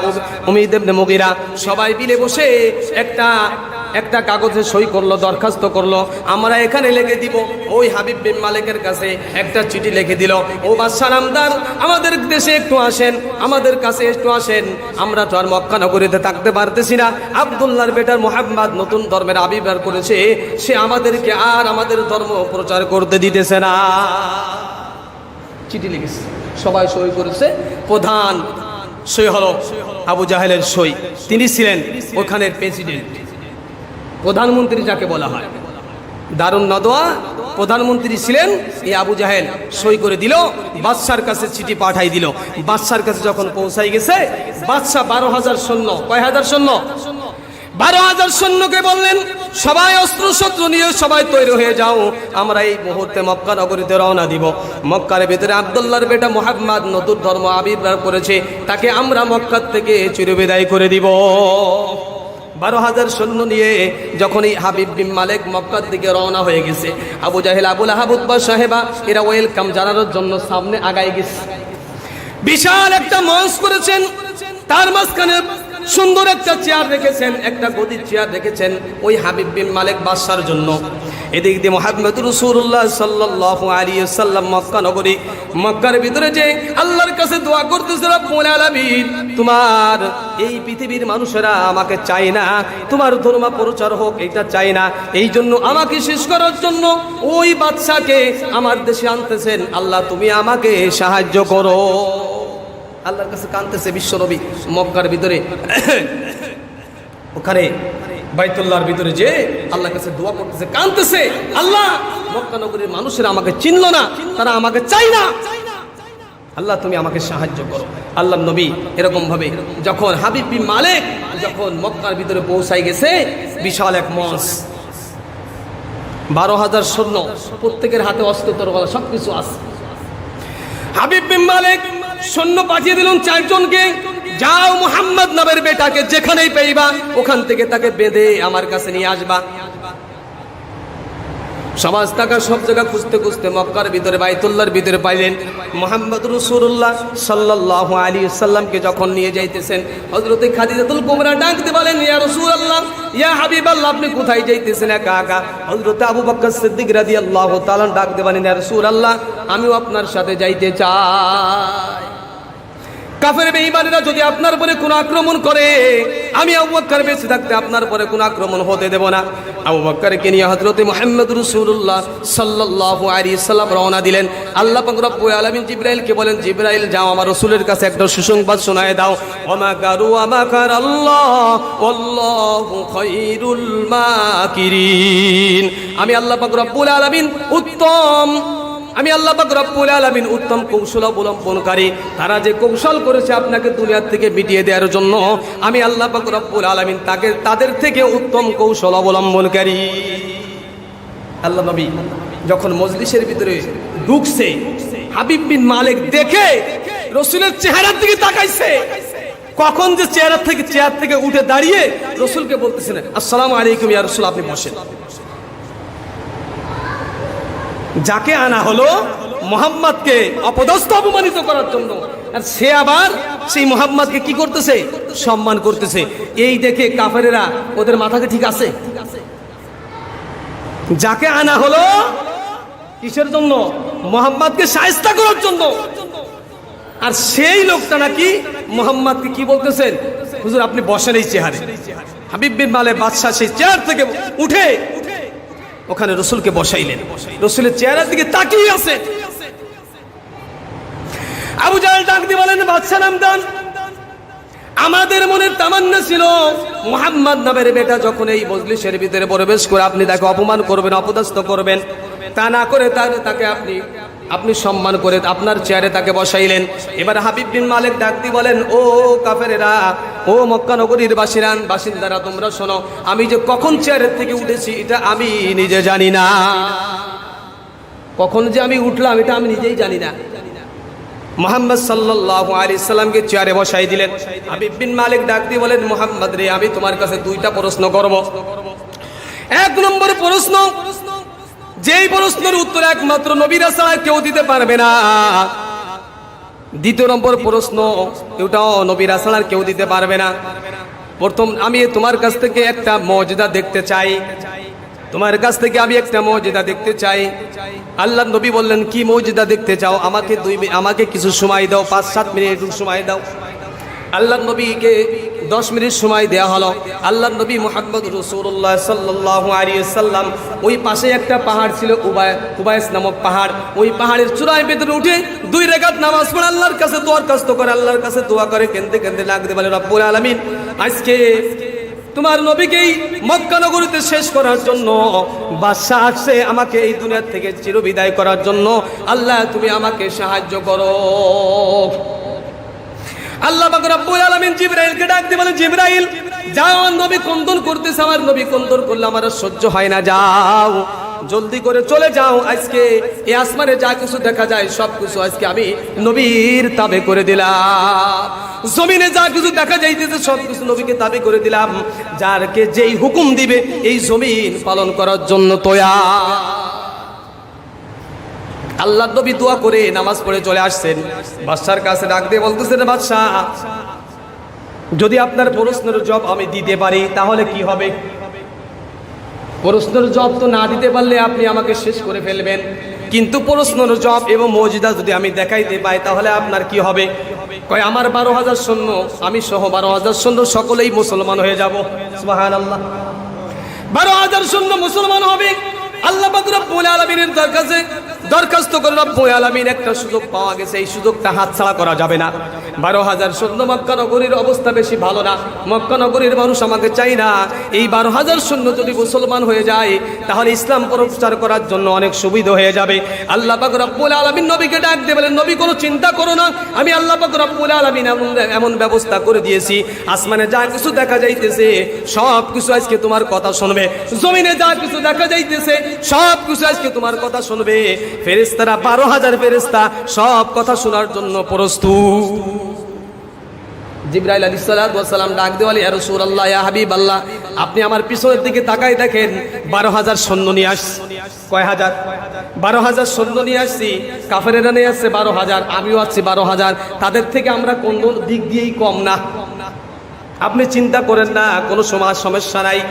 উমাইয়া ইবনে মুগীরা সবাই মিলে বসে একটা কাগজে সই করলো, দরখাস্ত করলো, আমরা এখানে লিখে দিব। ওই হাবিব বিন মালিকের কাছে একটা চিঠি লিখে দিল, ও বাদশা নামদার, আমাদের দেশে একটু আসেন, আমাদের কাছে একটু আসেন। আমরা তো আর মক্কা নগরীতে থাকতে পারতেছি না। আব্দুল্লাহর বেটার মুহাম্মদ নতুন ধর্মের আবির্ভাব করেছে, সে আমাদেরকে আর আমাদের ধর্ম প্রচার করতে দিতেছে না। চিঠি লিখেছে, সবাই সই করেছে। প্রধান সই হলো আবু জাহেলের সই। তিনি ছিলেন ওখানের প্রেসিডেন্ট, প্রধানমন্ত্রী যাকে বলা হয়। দারুন নাদওয়া প্রধানমন্ত্রী ছিলেন এই আবু জাহেল। সই করে দিল, বাদশার কাছে চিঠি পাঠাই দিল। বাদশার কাছে যখন পৌঁছাই গেছে, বাদশা 12,000 সৈন্য, কয় হাজার সৈন্য? 12,000 সৈন্যকে বললেন, সবাই অস্ত্র শস্ত্র নিয়ে সবাই তৈরি হয়ে যাও, আমরা এই মুহূর্তে মক্কা নগরীতে রওনা দিব। মক্কার ভিতরে আব্দুল্লাহর বেটা মুহাম্মদ নতুন ধর্ম আবির্ভাব করেছে, তাকে আমরা মক্কা থেকে চিরবিদায় করে দিব। 12,000 সৈন্য নিয়ে যখন এই হাবিব বিন মালিক মক্কার দিকে রওনা হয়ে গেছে, আবু জাহেল, আবু লাহাব, উতবা, সাহেবা এরা ওয়েলকাম জানানোর জন্য সামনে আগায় গেছে। বিশাল একটা মঞ্চ করেছেন, তার মাঝখানে সুন্দর একটা চেয়ার রেখেছেন, একটা গদির চেয়ার রেখেছেন ওই হাবিব বিন মালিক বাদশার জন্য। এদিক দিয়ে মুহাম্মদ রাসূলুল্লাহ সাল্লাল্লাহু আলাইহি ওয়াসাল্লাম মক্কা নগরী, মক্কার ভিতরে যে আল্লাহর কাছে দোয়া করতেছে, রব্বুল আলামিন তোমার এই পৃথিবীর মানুষেরা আমাকে চায় না, তোমার ধর্ম প্রচার হোক এটা চায় না, এই জন্য আমাকে শেষ করার জন্য ওই বাদশাকে আমার দেশে আনতেছেন, আল্লাহ তুমি আমাকে সাহায্য করো। আল্লাহর কাছে কাঁদতেছে বিশ্বনবী মক্কার ভিতরে, ওখানে বাইতুল্লাহর ভিতরে যে আল্লাহর কাছে দোয়া করতেছে, কাঁদতেছে, আল্লাহ মক্কা নগরীর মানুষেরা আমাকে চিনলো না, তারা আমাকে চায় না, আল্লাহ তুমি আমাকে সাহায্য করো। আল্লাহ নবী এরকম ভাবে যখন হাবিব বিন মালিক যখন মক্কার ভিতরে পৌঁছাই গেছে, বিশাল এক মঞ্চ, 12,000 সৈন্য, প্রত্যেকের হাতে অস্ত্র তরবারি সবকিছু আছে। হাবিব বিন মালিক সৈন্য পাঠিয়ে দিলেন 4 জনকে, যাও মুহাম্মদ নামের বেটাকে যেখানেই পাইবা ওখান থেকে তাকে বেঁধে আমার কাছে নিয়ে আসবা। সমাজ টাকা সব জায়গা খুঁজতে খুঁজতে মক্কার ভিতরে বাইতুল্লাহর ভিতরে পাইলেন। মুহাম্মদ রাসূলুল্লাহ সাল্লাল্লাহু আলাইহি ওয়াসাল্লামকে যখন নিয়ে যাইতেছেন, হযরত খাদিজাতুল কুবরা ডাকতে বলেন, ইয়া রাসূলুল্লাহ, ইয়া হাবিবাল্লাহ, আপনি কোথায় যাইতেছেন একা একা? হযরত আবু বকর সিদ্দিক রাদিয়াল্লাহু তাআলা ডাকতে বলেন, ইয়া রাসূলুল্লাহ, আমিও আপনার সাথে যাইতে চাই। কাফের বেঈমানেরা যদি আপনার উপরে কোনো আক্রমণ করে, আমি আবু বকর বেঁচে থাকতে আপনার উপরে কোনো আক্রমণ হতে দেব না। আবু বকরকে নিয়ে হযরত মুহাম্মদ রাসূলুল্লাহ সাল্লাল্লাহু আলাইহি ওয়াসাল্লাম রওনা দিলেন। আল্লাহ পাক রব্বুল আলামিন জিবরাইলকে বলেন, জিবরাইল যাও আমার রাসূলের কাছে একটা সুসংবাদ শোনায় দাও, ওয়া কারু ওয়া মাকারাল্লাহ ওয়াল্লাহু খায়রুল মাকিরিন। আমি আল্লাহ পাক রব্বুল আলামিন উত্তম কৌশল অবলম্বনকারী। তারা যে কৌশল করেছে আপনাকে দুনিয়ার থেকে মিটিয়ে দেওয়ার জন্য, আমি আল্লাহ পাক রব্বুল আলামিন তাদের থেকে উত্তম কৌশল অবলম্বনকারী। আল্লাহ নবী যখন মজলিসের ভিতরে ঢুকছে, হাবিব বিন মালিক দেখে রাসূলের চেহারার দিকে তাকাইছে। কখন যে চেয়ার থেকে উঠে দাঁড়িয়ে রাসূলকে বলতেছেন, আসসালামু আলাইকুম ইয়া রাসূল, আপনি বসেন। যাকে আনা হলো মুহাম্মদকে অপদস্থ অপমানিত করার জন্য, আর সে আবার সেই মুহাম্মদকে কি করতেছে? সম্মান করতেছে। এই দেখে কাফেরেরা ওদের মাথাকে ঠিক আছে। যাকে আনা হলো কিসের জন্য? মুহাম্মদকে শায়েস্তা করার জন্য, আর সেই লোকটা নাকি মুহাম্মদকে কি বলতেছেন, হুজুর আপনি বসেন এই চেয়ারে। হাবিব বিন মালিক বাদশা সেই চেয়ার থেকে উঠে ওখানে রাসূলকে বসাইলেন। রাসূলের চেহারার দিকে তাকিয়ে আছে। আবু জাহেল ডাক দিয়ে বলেন, বাদশা নামদান, আমাদের মনের তামান্না ছিল মুহাম্মদ নামের বেটা যখন এই মজলিসের ভিতরে প্রবেশ করে আপনি তাকে অপমান করবেন, অপদস্থ করবেন, তা না করে তাকে আপনি সম্মান করে আপনার চেয়ারে তাকে বসাইলেন। এবার হাবিব বিন মালিক ডাক দিয়ে বলেন, ও কাফেরেরা, ও মক্কা নগরীর বাসিন্দারা, তোমরা শোনো, আমি যে কখন চেয়ারের থেকে উঠেছি এটা আমি নিজে জানি না। কখন যে আমি উঠলাম এটা আমি নিজেই জানি না। মুহাম্মদ সাল্লাল্লাহু আলাইহি সাল্লামকে চেয়ারে বসাই দিলেন। হাবিব বিন মালিক ডাক দিয়ে বলেন, মুহাম্মদ রে, আমি তোমার কাছে 2টা প্রশ্ন করব। 1 নম্বর প্রশ্ন, যেই প্রশ্নের উত্তর একমাত্র নবীরা ছাড়া কেউ দিতে পারবে না। 2 নম্বর প্রশ্ন, এটাও নবীরা ছাড়া কেউ দিতে পারবে না। প্রথম, আমি তোমার কাছ থেকে একটা মুজিজা দেখতে চাই। তোমার কাছ থেকে আমি একটা মুজিজা দেখতে চাই। আল্লাহর নবী বললেন, কি মুজিজা দেখতে চাও? আমাকে কিছু সময় দাও, 5-7 মিনিট সময় দাও। আল্লাহর নবীকে 10 মিনিট সময় দেওয়া হলো। আল্লাহর নবী মুহাম্মদ রাসূলুল্লাহ সাল্লাল্লাহু আলাইহি ওয়াসাল্লাম ওই পাশে একটা পাহাড় ছিল, কুবাইস নামক পাহাড়, ওই পাহাড়ের চূড়ায় ভেতরে উঠে 2 রাকাত নামাজ পড়ে আল্লাহর কাছে দরখাস্ত করে, আল্লাহর কাছে দোয়া করে, কেঁদে কেঁদে লাগতে বলে, রব্বুল আলামিন, আজকে তোমার নবীকেই মক্কা নগরীতে শেষ করার জন্য বাদশা আসছে, আমাকে এই দুনিয়া থেকে চিরবিদায় করার জন্য, আল্লাহ তুমি আমাকে সাহায্য করো। আল্লাহ পাক রব্বুল আলামিন জিবরাইলকে ডাক দিয়ে বলে, জিবরাইল যাও, আমার নবী ক্রন্দন করতেছে, আমার নবী ক্রন্দন করলে আমার সহ্য হয় না, যাও জলদি করে চলে যাও। আজকে এই আসমানে যা কিছু দেখা যায় সব কিছু আজকে আমি নবীর তাবে করে দিলাম। জমিনে যা কিছু দেখা যাইতেছে সব কিছু নবীকে তাবে করে দিলাম। যারকে যেই হুকুম দিবে এই জমিন পালন করার জন্য তৈয়ার। আল্লাহর নবী দোয়া করে নামাজ পড়ে চলে আসছেন। বাদশার কাছে ডাক দিয়ে বলতেছেন, বাদশা যদি আপনার প্রশ্নের জবাব আমি দিতে পারি তাহলে কি হবে? প্রশ্নের জবাব তো না দিতে পারলে আপনি আমাকে শেষ করে ফেলবেন, কিন্তু প্রশ্নের জবাব এবং মওজিজা যদি আমি দেখাইতে পাই তাহলে আপনার কি হবে? কয় আমার 12,000 সৈন্য, আমি সহ 12,000 সৈন্য সকলেই মুসলমান হয়ে যাব। সুবহানাল্লাহ, 12,000 সৈন্য মুসলমান হবে। আল্লাহ পাক রব্বুল আলামিনের দরখাস্ত করে রব্বুল আলামিন একটা সুযোগ পাওয়া গেছে, এই সুযোগটা হাতছাড়া করা যাবে না। 12,000 সৈন্য, মক্কা নগরীর অবস্থা বেশি ভালো না, মক্কা নগরীর মানুষ আমাকে চাই না। এই 12,000 সৈন্য যদি মুসলমান হয়ে যায় তাহলে ইসলাম প্রচার করার জন্য অনেক সুবিধা হয়ে যাবে। আল্লাহ পাক রব্বুল আলামিন নবীকে ডাক দিয়ে বলেন, নবী কোনো চিন্তা করো না, আমি আল্লাহ পাক রব্বুল আলামিন এমন ব্যবস্থা করে দিয়েছি, আসমানে যা কিছু দেখা যাইতেছে সব কিছু আজকে তোমার কথা শুনবে, জমিনে যা কিছু দেখা যাইতেছে সব কিছু আজকে তোমার কথা শুনবে। ফেরেশতারা 12,000 ফেরেশতা সব কথা শোনার জন্য প্রস্তুত। জিবরাইল আলাইহিস সালাতু ওয়াস সালাম ডাক দিয়ে বলে, ইয়া রাসূলুল্লাহ, ইয়া হাবিবাল্লাহ, আপনি আমার পিছনের দিকে তাকায় দেখেন, 12,000 সৈন্য নিয়ে আসছি। কয় হাজার? 12,000 সৈন্য নিয়ে আসছি। কাফেরেরা নিয়ে আসছে 12,000, আমিও আছি 12,000। তাদের থেকে আমরা কোন দিক দিয়েই কম না, আপনি চিন্তা করেন না, কোনো সমস্যা নাই।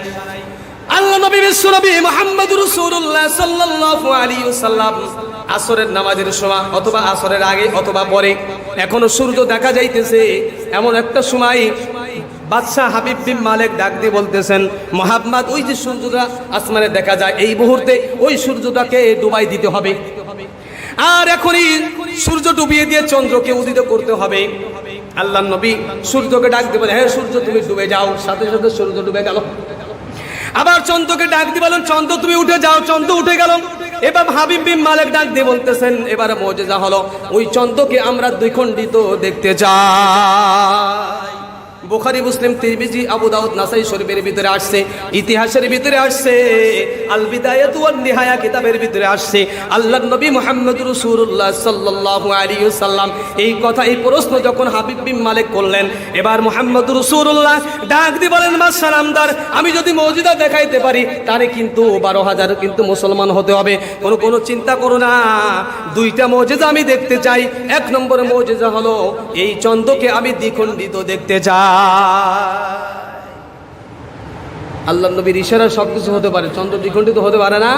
আল্লাহ নবী বিশ্বনবী মুহাম্মদুর রাসূলুল্লাহ সাল্লাল্লাহু আলাইহি ওয়াসাল্লাম আসরের নামাজের সময় অথবা আসরের আগে অথবা পরে, এখনো সূর্য দেখা যাইতেছে, এমন একটা সময় বাদশাহ হাবিব বিন মালিক ডাক দিয়ে বলতেছেন, মুহাম্মদ, ওই যে সূর্যটা আসমানে দেখা যায় এই মুহূর্তে ওই সূর্যটাকে ডুবাই দিতে হবে, আর এখনই সূর্য ডুবিয়ে দিয়ে চন্দ্রকে উদিত করতে হবে। আল্লাহ নবী সূর্যকে ডাক দিয়ে বলে, হ্যাঁ সূর্য তুমি ডুবে যাও। সাথে সাথে সূর্য ডুবে গেল। আবার চন্দ্রকে ডাক দিয়ে বলেন, চন্দ্র তুমি উঠে যাও। চন্দ্র উঠে গেল। এবার হাবিব বিন মালিক ডাক দিয়ে বলতেছেন, এবার মুজিজা হলো, ওই চন্দ্রকে আমরা দ্বিখণ্ডিত দেখতে চাই। বুখারী, মুসলিম, তিরমিজি, আবু দাউদ, নাসাই শরীফের ভিতরে আসছে, ইতিহাসের ভিতরে আসছে, আল বিদায়াতু ওয়ান নিহায়া কিতাবের ভিতরে আসছে। আল্লাহর নবী মুহাম্মদুর রাসূলুল্লাহ সাল্লাল্লাহু আলাইহি ওয়াসাল্লাম এই কথা, এই প্রশ্ন যখন হাবিব বিন মালিক করলেন, এবার মুহাম্মদুর রাসূলুল্লাহ ডাক দিয়ে বলেন, মা সালামদার, আমি যদি মুজিজা দেখাইতে পারি তারে কিন্তু 12,000 কিন্তু মুসলমান হতে হবে। কোনো চিন্তা করো না, দুইটা মুজিজা আমি দেখতে চাই। এক নম্বর মুজিজা হলো এই চন্দ্রকে আমি দ্বিখণ্ডিত দেখতে চাই। আল্লাহ নবীর ইশারা সবকিছু হতে পারে, চন্দ্র দ্বিখণ্ডিত হতে পারে না।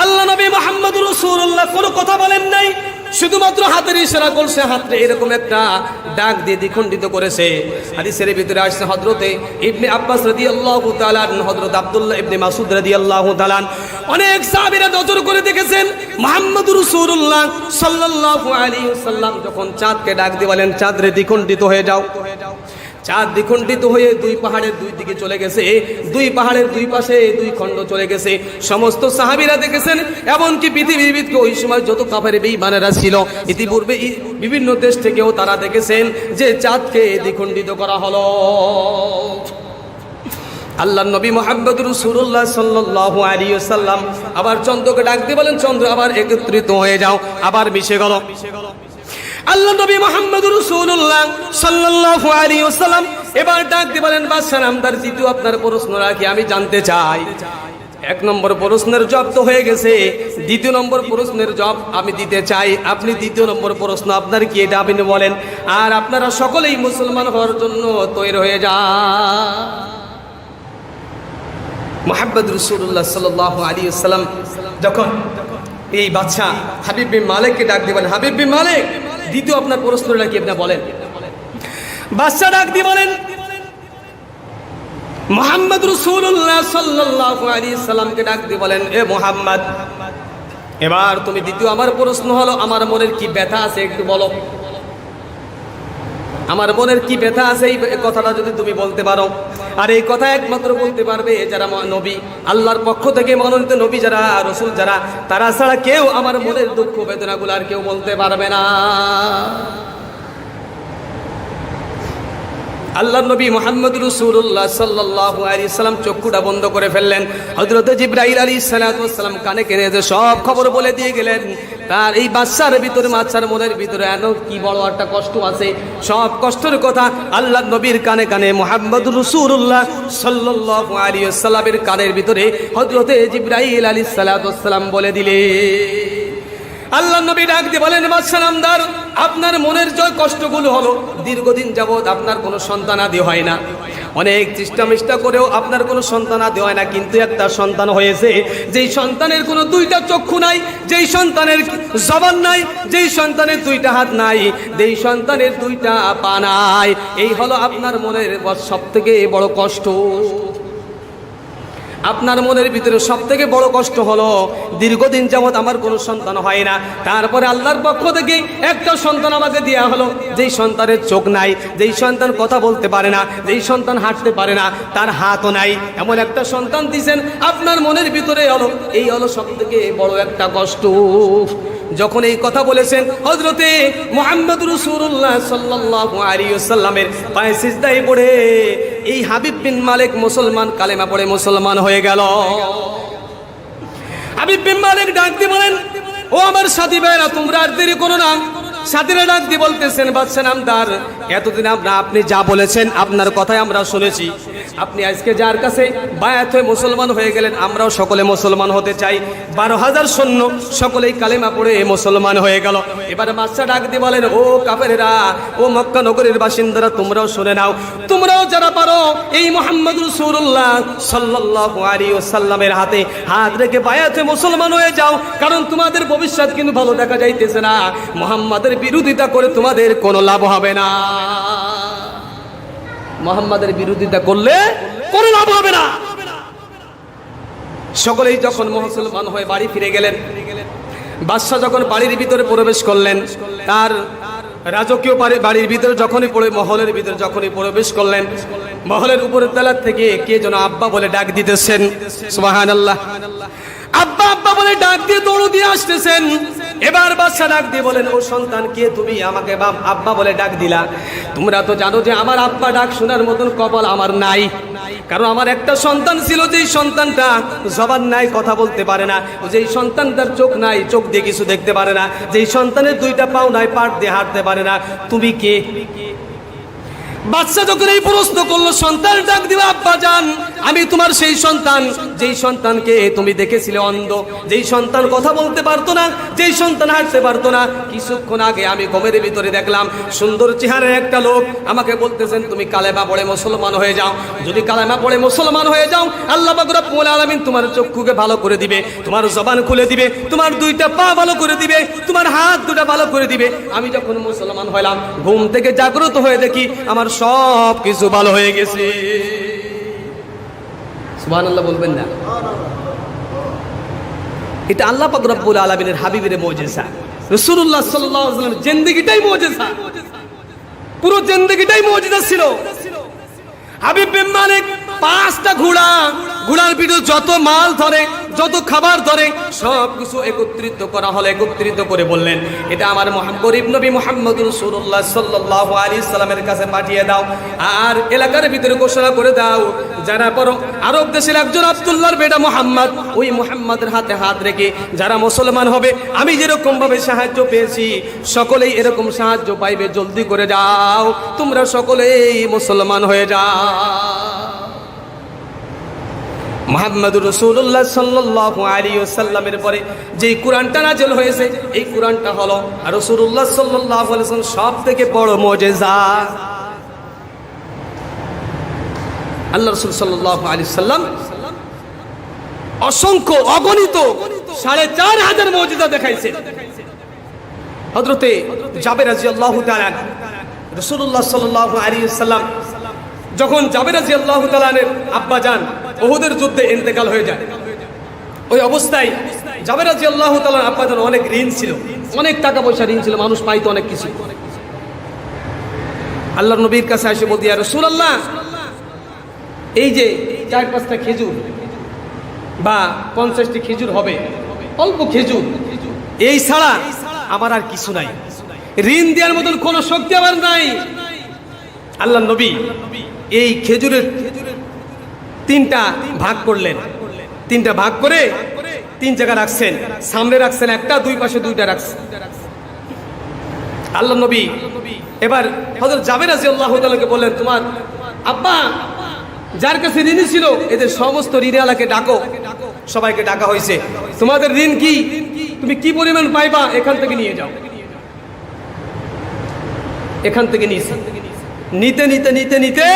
আল্লাহ নবী মুহাম্মদুর রাসূলুল্লাহ কোনো কথা বলেন নাই, শুধুমাত্র হাতের ইশারা করছে, হাতে এরকম একটা ডাক দিয়ে দ্বিখণ্ডিত করেছে। হাদিসের ভিতরে আসছে, হযরতে ইবনে আব্বাস রাদিয়াল্লাহু তাআলা, হযরত আব্দুল্লাহ ইবনে মাসউদ রাদিয়াল্লাহু তাআলা, অনেক সাহাবীরা নজর করে দেখেছেন মুহাম্মদুর রাসূলুল্লাহ সাল্লাল্লাহু আলাইহি ওয়াসাল্লাম যখন চাঁদকে ডাক দিয়ে বলেন, চাঁদ রে দ্বিখণ্ডিত হয়ে যাও। চাঁদ দ্বিখণ্ডিত হয়ে দুই পাহাড়ের দুই দিকে চলে গেছে, দুই পাহাড়ের দুই পাশে দুই খণ্ড চলে গেছে। সমস্ত সাহাবীরা দেখেছেন, এমনকি পৃথিবীর ভিতরে ওই সময় যত কাফের বেঈমানেরা ছিল, ইতিপূর্বে বিভিন্ন দেশ থেকেও তারা দেখেছেন যে চাঁদকে দ্বিখণ্ডিত করা হলো। আল্লাহর নবী মুহাম্মদুর রাসূলুল্লাহ সাল্লাল্লাহু আলাইহি ওয়াসাল্লাম আবার চন্দ্রকে ডাক দিয়ে বলেন, চন্দ্র আবার একত্রিত হয়ে যাও, আবার মিশে গেল। আল্লাহ নবী মুহাম্মদুর রাসূলুল্লাহ সাল্লাল্লাহু আলাইহি ওয়াসাল্লাম এবার ডাক দিয়ে বলেন, বাদশা নামদার, দ্বিতীয় আপনার প্রশ্ন রাখি, আমি জানতে চাই। এক নম্বর প্রশ্নের জবাব তো হয়ে গেছে, দ্বিতীয় নম্বর প্রশ্নের জবাব আমি দিতে চাই। আপনি দ্বিতীয় নম্বর প্রশ্ন আপনার কি, এটা আপনি বলেন, আর আপনারা সকলেই মুসলমান হওয়ার জন্য তৈরি হয়ে যান। মুহাম্মদ রাসূলুল্লাহ সাল্লাল্লাহু আলাইহি ওয়াসাল্লাম যখন এই বাদশা হাবিব বিন মালিককে ডাক দিবেন, হাবিব বিন মালিক, দ্বিতীয় আপনার প্রশ্নটা কি আপনি বলেন। বাদশা ডাক দিয়ে বলেন, মুহাম্মদ রাসূলুল্লাহ সাল্লাল্লাহু আলাইহি সাল্লামকে ডাক দিয়ে বলেন, এ মুহাম্মদ, এবার তুমি দ্বিতীয় আমার প্রশ্ন হলো, আমার মনের কি ব্যথা আছে একটু বলো। আমার মনের কি ব্যথা আছে এই কথাটা যদি তুমি বলতে পারো। আর এই কথা একমাত্র বলতে পারবে যারা নবী, আল্লাহর পক্ষ থেকে মনোনীত নবী যারা, রাসূল যারা, তারা ছাড়া কেউ আমার মনের দুঃখ বেদনাগুলো আর কেউ বলতে পারবে না। আল্লাহর নবী মুহাম্মদ রাসূলুল্লাহ সাল্লাল্লাহু আলাইহি সাল্লাম চক্ষুটা বন্ধ করে ফেললেন। হযরত জিবরাইল আলাইহিস সালাতু ওয়াস সালাম কানে কানে যে সব খবর বলে দিয়ে গেলেন। তার এই বাচ্চার ভিতরে, বাচ্চার মনের ভিতরে এত কি বড় একটা কষ্ট আছে, সব কষ্টের কথা আল্লাহর নবীর কানে কানে মুহাম্মদ রাসূলুল্লাহ সাল্লাল্লাহু আলাইহি সাল্লামের কানের ভিতরে হযরত জিবরাইল আলাইহিস সালাতু ওয়াস সালাম বলে দিলেন। আল্লাহ নবী ডাক দিয়ে বলেন, বাদশা নামদার, আপনার মনের যে কষ্টগুলো হলো, দীর্ঘদিন যাবৎ আপনার কোনো সন্তানাদি হয় না, অনেক চেষ্টা মিষ্টা করেও আপনার কোনো সন্তানাদি হয় না, কিন্তু একটা সন্তান হয়েছে, যেই সন্তানের কোনো দুইটা চক্ষু নাই, যেই সন্তানের জবান নাই, যেই সন্তানের দুইটা হাত নাই, যেই সন্তানের দুইটা পা নাই, এই হলো আপনার মনের সব থেকে বড় কষ্ট। আপনার মনের ভিতরে সব থেকে বড় কষ্ট হলো দীর্ঘদিন যাবৎ আমার কোনো সন্তান হয় না, তারপরে আল্লাহর পক্ষ থেকে একটা সন্তান আমাকে দেওয়া হলো, যেই সন্তানের চোখ নাই, যেই সন্তান কথা বলতে পারে না, যেই সন্তান হাঁটতে পারে না, তার হাতও নাই, এমন একটা সন্তান দিয়েছেন আপনার মনের ভিতরে হলো, এই হলো সব থেকে বড় একটা কষ্ট। যখন এই কথা বলেছেন, হযরতে মুহাম্মদ রাসূলুল্লাহ সাল্লাল্লাহু আলাইহি ওয়াসাল্লামের পায়ে সিজদায় পড়ে এই হাবিব বিন মালিক মুসলমান, কালেমা পড়ে মুসলমান হয়ে গেল। হাবিব বিন মালিক ডাক দিয়ে বলেন, ও আমার সাথী ভাইরা, তোমরা আর দেরি করো না। সাথীরা ডাক দিয়ে বলতেছেন, বাদশা নামদার, এতদিন আপনি যা বলেছেন আপনার কথাই আমরা শুনেছি, আপনি আজকে যার কাছে বায়াত হয়ে মুসলমান হয়ে গেলেন, আমরাও সকলে মুসলমান হতে চাই। 12,000 সৈন্য সকলেই কালেমা পড়ে মুসলমান হয়ে গেল। এবার বাদশা ডাক দিয়ে বলেন, ও কাফেরেরা, ও মক্কা নগরীর বাসিন্দারা, তোমরাও শুনে নাও, তোমরাও যারা পারো এই মুহাম্মদ রাসূলুল্লাহ সাল্লাল্লাহু আলাইহি ওয়াসাল্লামের হাতে হাত রেখে বায়াত হয়ে মুসলমান হয়ে যাও, কারণ তোমাদের ভবিষ্যৎ কিন্তু ভালো দেখা যাইতেছে না, মুহাম্মাদের বিরোধিতা করে তোমাদের কোনো লাভ হবে না, মুহাম্মাদের বিরোধিতা করলে কোনো লাভ হবে না। সকলেই যখন মুসলমান হয়ে বাড়ি ফিরে গেলেন, বাদশা যখন বাড়ির ভিতরে প্রবেশ করলেন, তার রাজকীয় বাড়ির ভিতরে যখনই মহলের ভিতরে যখনই প্রবেশ করলেন, মহলের উপরের তলা থেকে কে যেন আব্বা বলে ডাক দিতেছেন, সুবহানাল্লাহ, আব্বা আব্বা বলে ডাক দিয়ে দৌড় দিয়ে আসতেছেন। এবার বাদশা ডাক দিয়ে বলেন, ও সন্তান, কে তুমি আমাকে বাপ আব্বা বলে ডাক দিলা? তোমরা তো জানো যে আমার আব্বা ডাক শোনার মতন কপাল আমার নাই, কারণ আমার একটা সন্তান ছিল, যেই সন্তানটা জবান নাই, কথা বলতে পারে না, যেই সন্তানটার চোখ নাই, চোখ দিয়ে কিছু দেখতে পারে না, যেই সন্তানের দুইটা পাও নাই, পাট দিয়ে হাঁটতে পারে না, তুমি কে? বাদশা যখন এই প্রশ্ন করলো, সন্তান ডাক দিবা, আব্বা জান, আমি তোমার সেই সন্তান, যেই সন্তানকে তুমি দেখেছিলে অন্ধ, যেই সন্তান কথা বলতে পারতো না, যেই সন্তান হাঁটতে পারতো না, কিছুক্ষণ আগে আমি ঘুমের ভিতরে দেখলাম সুন্দর চেহারার একটা লোক আমাকে বলতেছেন, তুমি কালেমা পড়ে মুসলমান হয়ে যাও, যদি কালেমা পড়ে মুসলমান হয়ে যাও, আল্লাহ পাক রব্বুল আলামিন তোমার চক্ষুকে ভালো করে দিবে, তোমার জবান খুলে দিবে, তোমার দুইটা পা ভালো করে দিবে, তোমার হাত দুটা ভালো করে দিবে। আমি যখন মুসলমান হইলাম, ঘুম থেকে জাগ্রত হয়ে দেখি আমার সব কিছু ভালো হয়ে গেছে। সুবহানাল্লাহ বলবেন না? এটা আল্লাহ পাক রব্বুল আলামিনের হাবিবের মুজিজা, রাসূলুল্লাহ সাল্লাল্লাহু আলাইহি ওয়াসাল্লামের জিন্দেগিটাই মুজিজা, পুরো জিন্দেগিটাই মুজিজা ছিল। হাবিব বিন মালিক 5টা ঘোড়ার পিঠে যত মাল ধরে, যত খাবার ধরে, সব কিছু একত্রিত করা হলো, একত্রিত করে বললেন, এটা আমার গরিব নবী মুহাম্মদ রাসূলুল্লাহ সাল্লাল্লাহু আলাইহি সাল্লামের কাছে পাঠিয়ে দাও, আর এলাকার ভিতরে ঘোষণা করে দাও, যারা পরো আরব দেশের একজন আব্দুল্লাহর বেটা মুহাম্মদ, ওই মুহাম্মাদের হাতে হাত রেখে যারা মুসলমান হবে, আমি যেরকম ভাবে সাহায্য পেয়েছি, সকলেই এরকম সাহায্য পাইবে, জলদি করে যাও, তোমরা সকলেই মুসলমান হয়ে যাও। মুহাম্মদুর রাসূলুল্লাহ সাল্লাল্লাহু আলাইহি ওয়াসাল্লামের পরে যেই কোরআনটা নাযিল হয়েছে, এই কোরআনটা হলো রাসূলুল্লাহ সাল্লাল্লাহু আলাইহি ওয়াসাল্লাম সবথেকে বড় মুজিজা। আল্লাহ রাসূল সাল্লাল্লাহু আলাইহি ওয়াসাল্লাম অসংখ্য অগণিত ৪,৫০০ মুজিজা দেখাইছেন। হযরতে জাবের রাদিয়াল্লাহু তাআলা রাসূলুল্লাহ সাল্লাল্লাহু আলাইহি ওয়াসাল্লাম যখন জাবের রাদিয়াল্লাহু তাআলার আব্বা যান উহুদের যুদ্ধে ইন্তেকাল হয়ে যায়, ওই অবস্থায় জাবের রাদিয়াল্লাহু তাআলার আব্বা যান অনেক ঋণ ছিল, অনেক টাকা পয়সা ঋণ ছিল, মানুষ পাইতো অনেক কিছু। আল্লাহর নবীর কাছে এসে বলতে, ইয়া রাসূলুল্লাহ, এই যে ৪-৫টা খেজুর বা ৫০টি খেজুর হবে, অল্প খেজুর, এই ছাড়া আমার আর কিছু নাই, ঋণ দেওয়ার মতন কোনো শক্তি আমার নাই। আল্লাহর নবী এই খেজুরের 3টা ভাগ করলেন, 3টা ভাগ করে 3 জায়গা রাখছেন, সামনে রাখছেন একটা, দুই পাশে 2টা রাখছেন। আল্লাহর নবী এবার হযরত জাবের রাদিয়াল্লাহু তাআলাকে বললেন, তোমার আব্বা যার কাছে ঋণ ছিল, এদের সমস্ত ঋণওয়ালাকে ডাকো। সবাইকে ডাকা হয়েছে, তোমাদের ঋণ কি? তুমি কি পরিমাণ পাইবা এখান থেকে নিয়ে যাও। এখান থেকে নিতে নিতে নিতে নিতে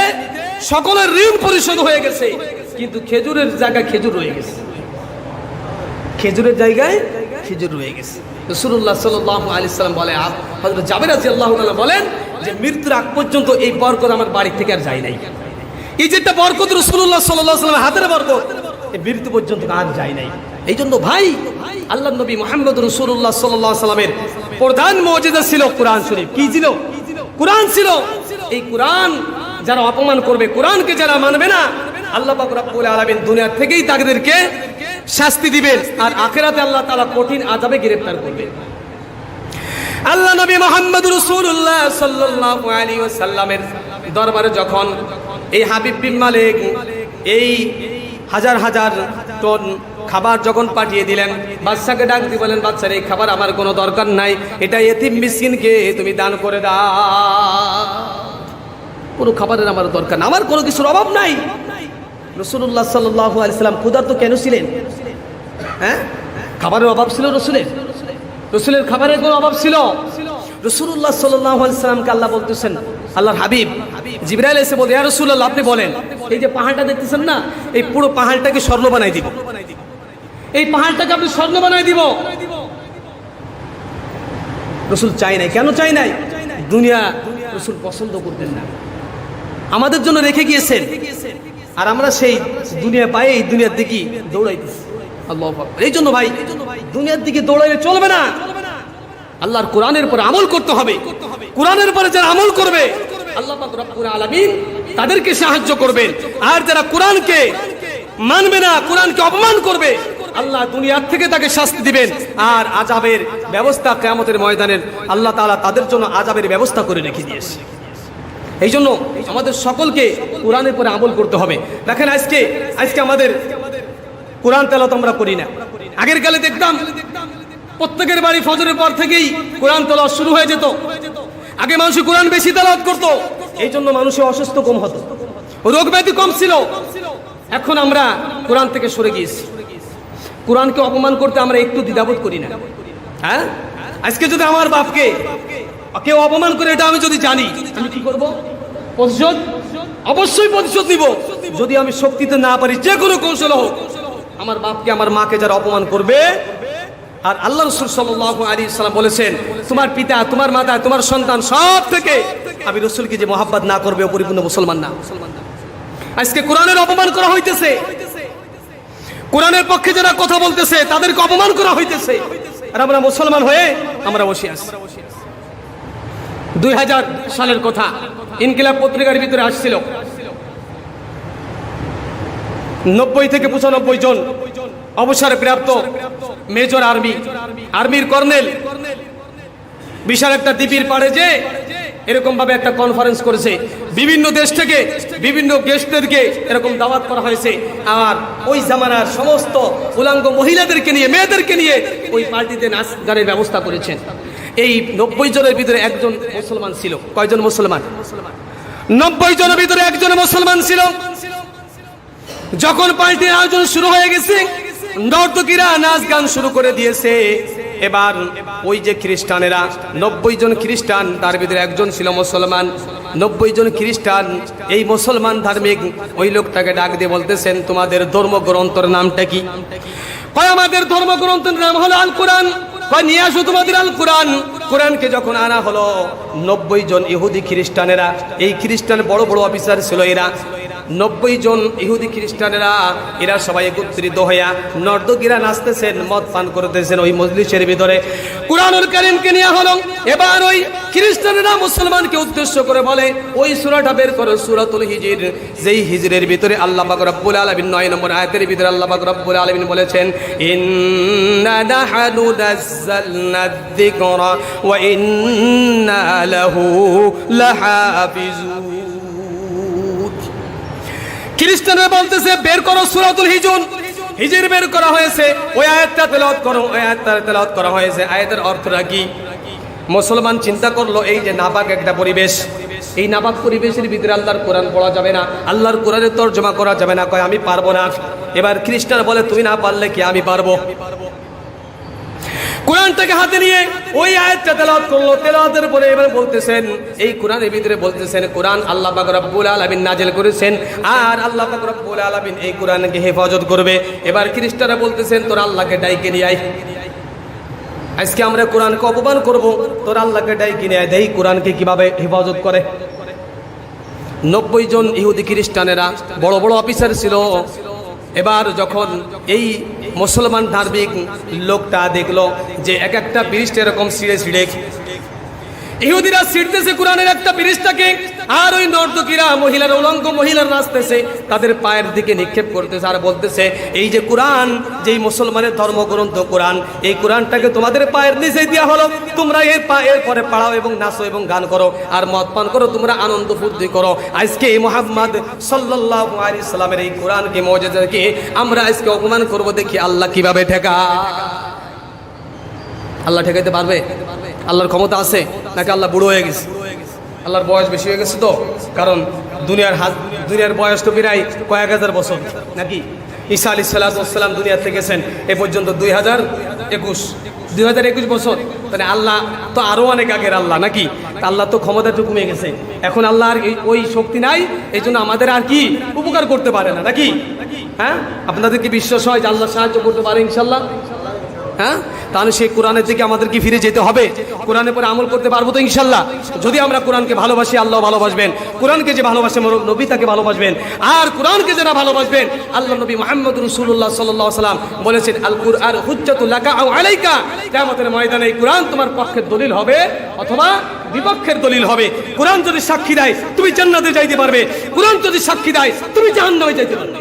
সকলের ঋণ পরিশোধ হয়ে গেছে, কিন্তু খেজুরের জায়গায় খেজুর রয়ে গেছে, খেজুরের জায়গায় খেজুর রয়ে গেছে। রাসূলুল্লাহ সাল্লাল্লাহু আলাইহি সাল্লাম বলে, হযরত জাবের রাদিয়াল্লাহু তাআলা বলেন যে মৃত্যুর আগ পর্যন্ত এই বরকত আমার বাড়ি থেকে আর যায় নাই। এই যেটা বরকত রাসূলুল্লাহ সাল্লাল্লাহু আলাইহি সাল্লামের হাতের বরকত, এই মৃত্যু পর্যন্ত আর যায় নাই। এই জন্য ভাই, আল্লাহর নবী মুহাম্মদ রাসূলুল্লাহ সাল্লাল্লাহু আলাইহি সাল্লামের প্রধান মুজিজা ছিল কোরআন শরীফ। কি ছিল? কোরআন ছিল। এই কোরআন যারা অপমান করবে, কোরআনকে যারা মানবে না, আল্লাহ পাক রব্বুল আলামিন দুনিয়া থেকেই তাদেরকে শাস্তি দিবেন, আর আখিরাতে আল্লাহ তাআলা কঠিন আযাবে গ্রেফতার করবেন। আল্লাহ নবী মুহাম্মদ রাসূলুল্লাহ সাল্লাল্লাহু আলাইহি ওয়াসাল্লামের দরবারে যখন এই হাবিব বিন মালিক এই হাজার হাজার টন খাবার যখন পাঠিয়ে দিলেন, বাদশাকে ডাক দিয়ে বলেন, বাদশার এই খাবার আমার কোনো দরকার নাই, এটা এতিম মিসকিনকে তুমি দান করে দাও, কোনো খাবারের আমার দরকার না, আমার কোনো কিছুর অভাব নাই। রাসূলুল্লাহ সাল্লাল্লাহু আলাইহি সাল্লাম ক্ষুধার্ত কেন ছিলেন? হ্যাঁ, খাবারের অভাব ছিল রসুলের? রসুলের খাবারের কোনো অভাব ছিল? রাসূলুল্লাহ সাল্লাল্লাহু আলাইহি সাল্লামকে আল্লাহ বলতেছেন, আল্লাহর হাবিব জিবরাইল এসে বলে, ইয়া রাসূলুল্লাহ আপনি বলেন, এই যে পাহাড়টা দেখতেছেন না, এই পুরো পাহাড়টাকে স্বর্ণ বানাই দিব, এই পাহাড়টাকে আপনি স্বর্ণ বানাই দিব। রসুল চাই নাই। কেন চাই নাই? দুনিয়া রসুল পছন্দ করতেন না, আমাদের জন্য রেখে গিয়েছেন, আর আমরা সেই দুনিয়া পাই এই দুনিয়ার দিকে দৌড়াইতেছি। আল্লাহু আকবার। এই জন্য ভাই, দুনিয়ার দিকে দৌড়াইলে চলবে না, আল্লাহর কোরআনের উপর আমল করতে হবে। কোরআনের উপরে যারা আমল করবে, আল্লাহ পাক রব্বুল আলামিন তাদেরকে সাহায্য করবেন। আর যারা কোরআনকে মানবে না, কোরআনকে অপমান করবে, আল্লাহ দুনিয়ার থেকে তাকে শাস্তি দিবেন, আর আযাবের ব্যবস্থা কিয়ামতের ময়দানের আল্লাহ তাআলা তাদের জন্য আযাবের ব্যবস্থা করে রেখে দিয়েছে। এই জন্য আমাদের সকলকে কোরআনের উপরে আমল করতে হবে। দেখেন আজকে আমাদের কোরআন তেলাওয়াত আমরা করি না। আগের কালে দেখতাম প্রত্যেকের বাড়ি ফজরের পর থেকেই কোরআন তেলাওয়াত শুরু হয়ে যেত। আগে মানুষ কোরআন বেশি তেলাওয়াত করত, এই জন্য মানুষের অসুস্থ কম হতো, রোগ ব্যাধি কম ছিল। এখন আমরা কোরআন থেকে সরে গিয়েছি। কোরআনকে অপমান করতে আমরা একটু দ্বিধাবোধ করি না। হ্যাঁ, আজকে যদি আমার বাপকে কেউ অপমান করে, এটা আমি যদি জানি, আমি কি করব? প্রতিশোধ, অবশ্যই প্রতিশোধ নিব। যদি আমি শক্তিতে না পারি, যে কোনো কৌশল হোক, আমার বাপকে আমার মাকে যারা অপমান করবে, আর আল্লাহ রাসূল সাল্লাল্লাহু আলাইহি সাল্লাম বলেছেন, তোমার পিতা, তোমার মাতা, তোমার সন্তান সব থেকে আমি রাসূলকে যে মহব্বত না করবে, ও পরিপূর্ণ মুসলমান না। আজকে কোরআনের অপমান করা হইতেছে, কোরআনের পক্ষে যারা কথা বলতেছে তাদেরকে অপমান করা হইতেছে, আর আমরা মুসলমান হয়ে আমরা বসে আছি। 2000 সালের কথা, ইনকিলাব পত্রিকার ভিতরে আসছিল 90 থেকে 95 জন অবসরপ্রাপ্ত মেজর আর্মির কর্নেল বিশাল একটা দ্বীপের পাড়ে যে এরকম ভাবে একটা কনফারেন্স করেছে। বিভিন্ন দেশ থেকে বিভিন্ন গেস্টদেরকে এরকম দাওয়াত করা হয়েছে, আর ওই জামানার সমস্ত উলাঙ্গ মহিলাদেরকে নিয়ে, মেয়েদেরকে নিয়ে ওই পার্টিতে নাচ গানের ব্যবস্থা করেছেন। এই 90 জনের ভিতরে একজন মুসলমান ছিল। কয়জন মুসলমান? 90 জনের ভিতরে একজন মুসলমান ছিল। যখন পার্টির আয়োজন শুরু হয়ে গেছে, নর্তকীরা নাচ গান শুরু করে দিয়েছে। এবার ওই যে খ্রিস্টানেরা, 90 জন খ্রিস্টান, তার ভিতরে একজন ছিল মুসলমান। 90 জন খ্রিস্টান, এই মুসলমান ধার্মিক ওই লোকটাকে ডাক দিয়ে বলতেছেন, তোমাদের ধর্মগ্রন্থের নামটা কি? কয় আমাদের ধর্মগ্রন্থের নাম হলো আল কোরআন। কয় নিয়ে আসো তোমাদের আল কোরআন। কোরআনকে যখন আনা হলো, 90 জন ইহুদি খ্রিস্টানেরা, এই খ্রিস্টান বড় বড় অফিসার ছিল এরা, 90 জন ইহুদি খ্রিস্টানেরা, এরা সবাই একত্রিত হইয়া নর্তকীরা নাচতেছেন, মদ পান করতেছেন ওই মজলিসের ভিতরে। কুরআনুল কারীমকে নিয়ে হলো। এবার ওই খ্রিস্টানেরা মুসলমানকে উদ্দেশ্য করে বলে, ওই সূরাটা বের করো, সূরাতুল হিজর। যেই হিজরের ভিতরে আল্লাহ পাক রব্বুল আলামিন 9 নম্বর আয়াতের ভিতরে আল্লাহ পাক রব্বুল আলামিন বলেছেন, ইন্না নাহনু নাযালনা যিকরা ওয়া ইন্না লাহু লাহাফিজুন। খ্রিস্টানরা বলতেছে, বের করো সূরাতুল হিজর। হিজর বের করা হয়েছে, ওই আয়াতটা তেলাওয়াত করো। ওই আয়াতটা তেলাওয়াত করা হয়েছে, আয়াতের অর্থটা কি? মুসলমান চিন্তা করলো, এই যে নাপাক একটা পরিবেশ, এই নাপাক পরিবেশের ভিতরে আল্লাহর কোরআন পড়া যাবে না, আল্লাহর কোরআনের তরজমা করা যাবে না। কয় আমি পারবো না। এবার খ্রিস্টান বলে, তুই না পারলে কি আমি পারবো? কোরআনটাকে হাতে নিয়ে ওই আয়াতটা তেলাওয়াত করলো, তেলাওয়াতের পরে এবার বলতেছেন, এই কোরআনের ভিতরে বলতেছেন কোরআন আল্লাহ পাক রব্বুল আলামিন নাজিল করেছেন, আর আল্লাহ পাক রব্বুল আলামিন এই কোরআনকে হেফাজত করবে। এবার খ্রিস্টানরা বলতেছেন তোর আল্লাহকে ডাইকে নিয়ে আয়, আজকে আমরা কোরআনকে অপমান করব, তোর আল্লাহকে ডাইকে নিয়ে আয়, দেই কোরআনকে কিভাবে হেফাজত করে। 90 জন ইহুদি খ্রিস্টানেরা বড় বড় অফিসার ছিল। এবার যখন এই মুসলমান ধার্মিক লোকটা দেখলো যে এক একটা পৃষ্ঠা এরকম ছিঁড়ে ছিঁড়ে ইহুদিরা ছিঁড়তেছে কোরআনের একটা পৃষ্ঠাকে, আর ওই নর্তকীরা মহিলার উলঙ্গ মহিলার নাচতেছে, তাদের পায়ের দিকে নিক্ষেপ করতেছে আর বলতেছে এই যে কোরআন, যেই মুসলমানের ধর্মগ্রন্থ কোরআন, এই কোরআনটাকে তোমাদের পায়ের নিচে দেওয়া হলো, তোমরা এর পায়ের পরে পাড়াও এবং নাচো এবং গান করো আর মদ পান করো, তোমরা আনন্দ ফুর্তি করো। আজকে এই মুহাম্মদ সাল্লাল্লাহু আলাইহি সাল্লামের এই কোরআনকে মুজিজাকে আমরা আজকে অপমান করব, দেখি আল্লাহ কিভাবে ঠেকায়। আল্লাহ ঠেকাইতে পারবে? আল্লাহর ক্ষমতা আছে নাকি আল্লাহ বুড়ো হয়ে গেছে? আল্লাহর বয়স বেশি হয়ে গেছে তো, কারণ দুনিয়ার বয়স তো প্রায় কয়েক হাজার বছর নাকি। ঈসা আলাইহিস সালাম দুনিয়া থেকে গেছেন এ পর্যন্ত 2021 বছর, মানে আল্লাহ তো আরো অনেক আগের আল্লাহ নাকি। আল্লাহ তো ক্ষমতা একটু কমে গেছে, এখন আল্লাহ আর ওই শক্তি নাই, এই জন্য আমাদের আর কি উপকার করতে পারে না নাকি। হ্যাঁ, আপনাদের কি বিশ্বাস হয় যে আল্লাহ সাহায্য করতে পারে ইনশাল্লাহ? হ্যাঁ, তাহলে সেই কোরআনের দিকে আমাদের কি ফিরে যেতে হবে? কোরআনের পরে আমল করতে পারবো তো ইনশাল্লাহ। যদি আমরা কোরআনকে ভালোবাসি, আল্লাহ ভালোবাসবেন। কোরআনকে যে ভালোবাসে নবী তাকে ভালোবাসবেন, আর কোরআনকে যারা ভালোবাসবেন, আল্লাহ নবী মুহাম্মদ রাসূলুল্লাহ সাল্লাল্লাহু আলাইহি ওয়াসাল্লাম বলেছেন আল কুরআন হুজ্জাতুল লাকা আও আলাইকা, কিয়ামতের ময়দানে এই কোরআন তোমার পক্ষের দলিল হবে অথবা বিপক্ষের দলিল হবে। কোরআন যদি সাক্ষী দেয় তুমি জান্নাতে যাইতে পারবে, কোরআন যদি সাক্ষী দেয় তুমি জাহান্নামে যাইতে পারবে।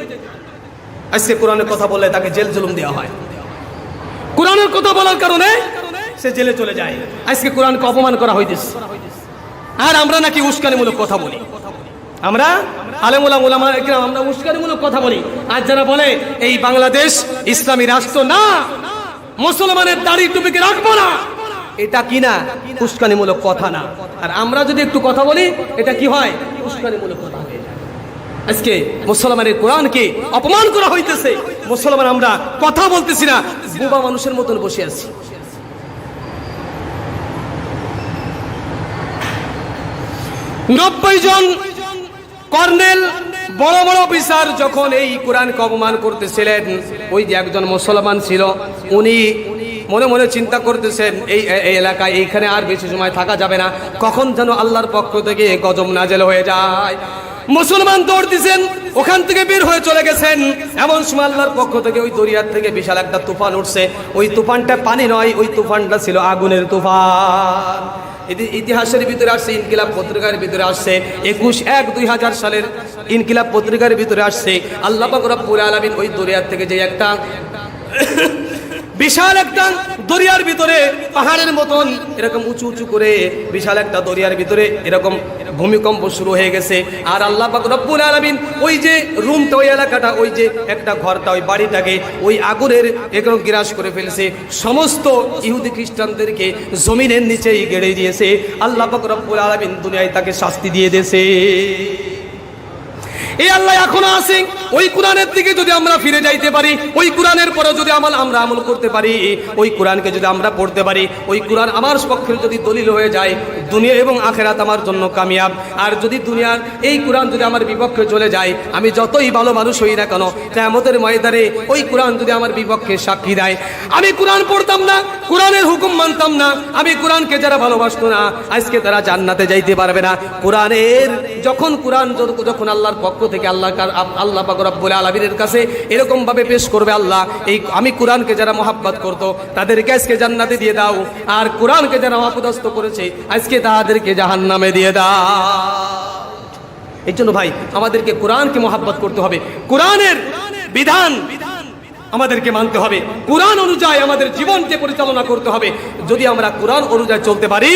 আজকে কোরআনের কথা বললে তাকে জেল জুলুম দেওয়া হয়, কোরআনের কথা বলার কারণে সে জেলে চলে যায়। আজকে কোরআনকে অপমান করা হইতেছে, আর আমরা নাকি উস্কানিমূলক কথা বলি। আমরা আলেমুলামা উলামা একরাম আমরা উস্কানিমূলক কথা বলি। আর যারা বলে এই বাংলাদেশ ইসলামী রাষ্ট্র না, মুসলমানের দাড়ি টুপিকে রাখবো না, এটা কি না উস্কানিমূলক কথা না। আর আমরা যদি একটু কথা বলি এটা কি হয়? উস্কানিমূলক কথা হয়। আজকে মুসলমানের কোরআনকে অপমান করা হইতেছে, মুসলমান আমরা কথা বলতেছি না, বোবা মানুষের মতন বসে আছি। নব্বই জন কর্নেল বড় বড় অফিসার যখন এই কোরআনকে অপমান করতেছিলেন, ওই যে একজন মুসলমান ছিল, উনি মনে মনে চিন্তা করতেছেন এই এলাকায় এইখানে আর বেশি সময় থাকা যাবে না, কখন যেন আল্লাহর পক্ষ থেকে গজব নাজেল হয়ে যায়। মুসলমান দৌড় দিছেন, ওখান থেকে বের হয়ে চলে গেছেন। এমন সময় আল্লাহর পক্ষ থেকে ওই দরিয়ার থেকে বিশাল একটা তুফান উঠছে। ওই তুফানটা পানি নয়, ওই তুফানটা ছিল আগুনের তুফান। ইতিহাসের ভিতরে আসছে, ইনকিলাব পত্রিকার ভিতরে আসছে, 21/1/2000 সালের ইনকিলাব পত্রিকার ভিতরে আসছে, আল্লাহ পাক রব্বুল আলামিন ওই দরিয়ার থেকে যে একটা বিশাল একটা দরিয়ার ভিতরে পাহাড়ের মতন এরকম উঁচু উঁচু করে বিশাল একটা দরিয়ার ভিতরে এরকম ভূমিকম্প শুরু হয়ে গেছে। আর আল্লাহ পাক রব্বুল আলামিন ওই যে রুমটা, ওই এলাকাটা, ওই যে একটা ঘরটা, ওই বাড়িটাকে ওই আগুনের এরকম গ্রাস করে ফেলছে। সমস্ত ইহুদি খ্রিস্টানদেরকে জমিনের নিচেই গেড়ে দিয়েছে। আল্লাহ পাক রব্বুল আলামিন দুনিয়ায় তাকে শাস্তি দিয়ে দিয়েছে। এই আল্লাহ এখনো আছেন। ওই কোরআনের দিকে যদি আমরা ফিরে যাইতে পারি, ওই কোরআনের পরে যদি আমরা আমল করতে পারি, ওই কোরআনকে যদি আমরা পড়তে পারি, ওই কোরআন আমার পক্ষে যদি দলিল হয়ে যায়, দুনিয়া এবং আখেরাত আমার জন্য কামিয়াব। আর যদি দুনিয়ার এই কোরআন যদি আমার বিপক্ষে চলে যায়, আমি যতই ভালো মানুষ হই না কেন, কিয়ামতের ময়দানে ওই কোরআন যদি আমার বিপক্ষে সাক্ষী দেয়, আমি কোরআন পড়তাম না, কোরআনের হুকুম মানতাম না, আমি কোরআনকে যারা ভালোবাসতো না, আজকে তারা জান্নাতে যাইতে পারবে না। কোরআনের যখন আল্লাহর পক্ষ থেকে আল্লাহ পাক রব্বুল আলামিনের কাছে এরকম ভাবে পেশ করবে, আল্লাহ এই আমি কোরআনকে যারা মহব্বত করতো তাদেরকে আজকে জান্নাতে দিয়ে দাও, আর কোরআনকে যারা অপদস্থ করেছে আজকে তাদেরকে জাহান্নামে দিয়ে দাও। এই জন্য ভাই আমাদেরকে কোরআনকে মহব্বত করতে হবে, কোরআনের বিধান আমাদেরকে মানতে হবে, কোরআন অনুযায়ী আমাদের জীবনকে পরিচালনা করতে হবে। যদি আমরা কোরআন অনুযায়ী চলতে পারি,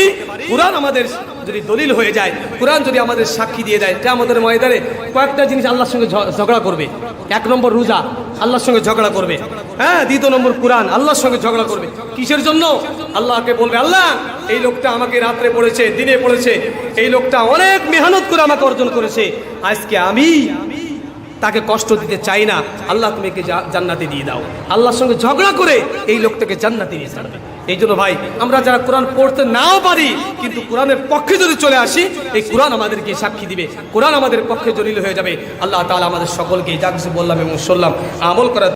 কোরআন আমাদের যদি দলিল হয়ে যায়, কোরআন যদি আমাদের সাক্ষী দিয়ে দেয়, আমাদের ময়দানে কয়েকটা জিনিস আল্লাহর সঙ্গে ঝগড়া করবে। 1 নম্বর রোজা আল্লাহর সঙ্গে ঝগড়া করবে, হ্যাঁ। 2 নম্বর কোরআন আল্লাহর সঙ্গে ঝগড়া করবে। কিসের জন্য? আল্লাহকে বলবে, আল্লাহ এই লোকটা আমাকে রাত্রে পড়েছে, দিনে পড়েছে, এই লোকটা অনেক মেহনত করে আমাকে অর্জন করেছে, আজকে আমি তাকে কষ্ট দিতে চাই না, আল্লাহ তুমি একে জান্নাতে দিয়ে দাও। আল্লাহর সঙ্গে ঝগড়া করে এই লোকটাকে জান্নাতে নিয়ে ছাড়বে। এই জন্য ভাই, আমরা যারা কোরআন পড়তে নাও পারি, কিন্তু কোরআনের পক্ষে যদি চলে আসি, এই কোরআন আমাদেরকে সাক্ষী দিবে, কোরআন আমাদের পক্ষে জলিল হয়ে যাবে। আল্লাহ তাআলা আমাদের সকলকে যা কিছু বললাম এবং শুনলাম আমল করার